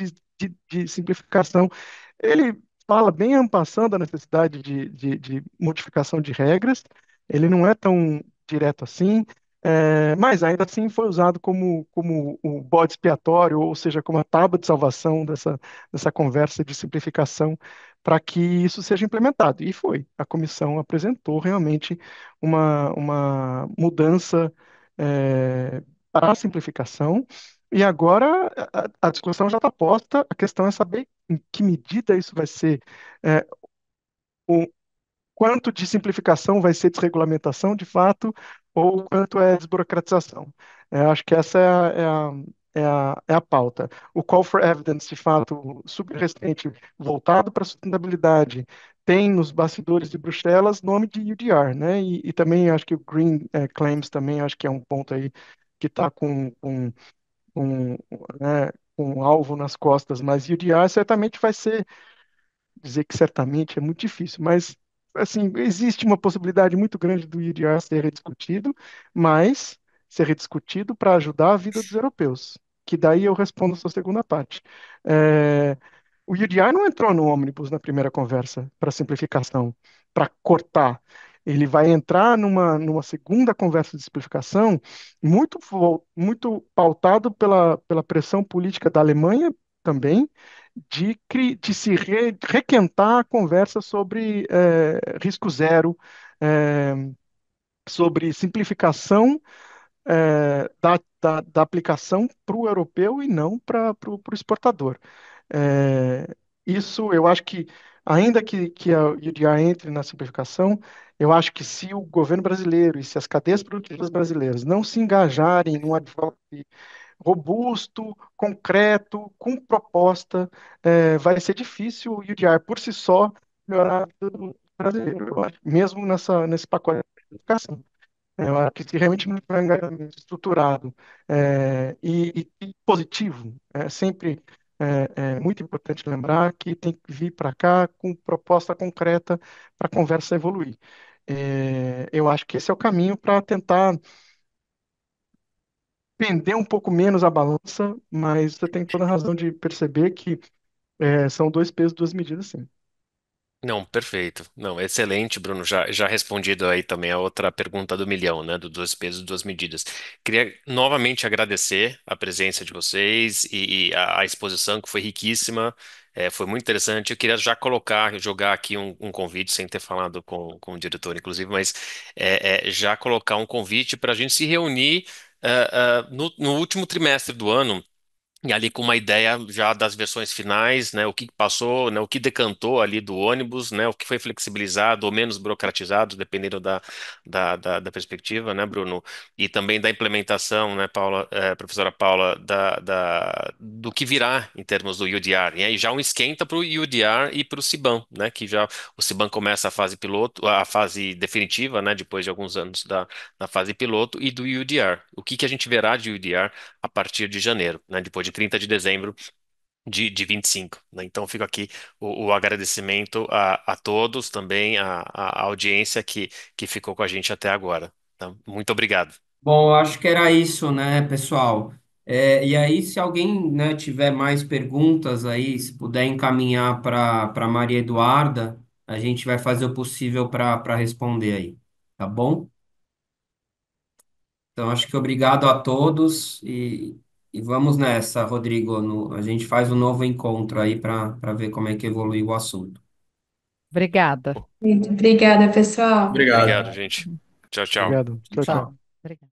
de simplificação. Ele fala bem en passant da necessidade de modificação de regras. Ele não é tão direto assim, mas ainda assim foi usado como o bode expiatório, ou seja, como a tábua de salvação dessa conversa de simplificação para que isso seja implementado. E foi. A comissão apresentou realmente uma mudança para a simplificação. E agora a discussão já está posta, a questão é saber em que medida isso vai ser, é, o quanto de simplificação vai ser desregulamentação de fato, ou quanto é desburocratização. Acho que essa é a pauta. O call for evidence, de fato, subrecente, voltado para a sustentabilidade, tem nos bastidores de Bruxelas nome de UDR, né? E também acho que o Green Claims também acho que é um ponto aí que está com, né, com um alvo nas costas, mas UDR certamente vai ser, dizer que certamente é muito difícil, mas assim, existe uma possibilidade muito grande do UDR ser rediscutido, mas ser rediscutido para ajudar a vida dos europeus, que daí eu respondo a sua segunda parte. É, o UDI não entrou no ônibus na primeira conversa para simplificação, para cortar. Ele vai entrar numa segunda conversa de simplificação muito pautado pela pressão política da Alemanha também, de se requentar a conversa sobre risco zero, eh, sobre simplificação da aplicação para o europeu e não para o exportador. Isso eu acho que, ainda que a UDR entre na simplificação, eu acho que se o governo brasileiro e se as cadeias produtivas brasileiras não se engajarem num advocacy robusto, concreto, com proposta, vai ser difícil o UDR por si só melhorar a vida do brasileiro, eu acho, mesmo nesse pacote de simplificação. Eu acho que se realmente não tiver um engajamento estruturado e positivo, é sempre muito importante lembrar que tem que vir para cá com proposta concreta para a conversa evoluir. Eu acho que esse é o caminho para tentar pender um pouco menos a balança, mas você tem toda a razão de perceber que são dois pesos, duas medidas, sim. Não, perfeito. Não, excelente, Bruno. Já respondido aí também a outra pergunta do milhão, né? Do dois pesos, duas medidas. Queria novamente agradecer a presença de vocês e a exposição que foi riquíssima, foi muito interessante. Eu queria já jogar aqui um convite, sem ter falado com o diretor, inclusive, mas já colocar um convite para a gente se reunir no último trimestre do ano. E ali com uma ideia já das versões finais, né, o que passou, né, o que decantou ali do ônibus, né, o que foi flexibilizado ou menos burocratizado, dependendo da perspectiva, né, Bruno? E também da implementação, né, Paula, professora Paula, do que virá em termos do UDR. E aí já um esquenta para o UDR e para o CIBAM, né, que já o CIBAM começa a fase piloto, a fase definitiva, né, depois de alguns anos da fase piloto, e do UDR. O que a gente verá de UDR a partir de janeiro, né, depois de 30 de dezembro de 25, né? Então fica aqui o agradecimento a todos, também a audiência que ficou com a gente até agora. Então, muito obrigado. Bom, eu acho que era isso, né, pessoal? E aí, se alguém, né, tiver mais perguntas aí, se puder encaminhar para Maria Eduarda, a gente vai fazer o possível para responder aí, tá bom? Então, acho que obrigado a todos e vamos nessa, Rodrigo. A gente faz um novo encontro aí para ver como é que evolui o assunto. Obrigada. Muito obrigada, pessoal. Obrigado, Obrigado. gente. Tchau, tchau. Obrigado. Tchau, Tchau. tchau. Obrigada.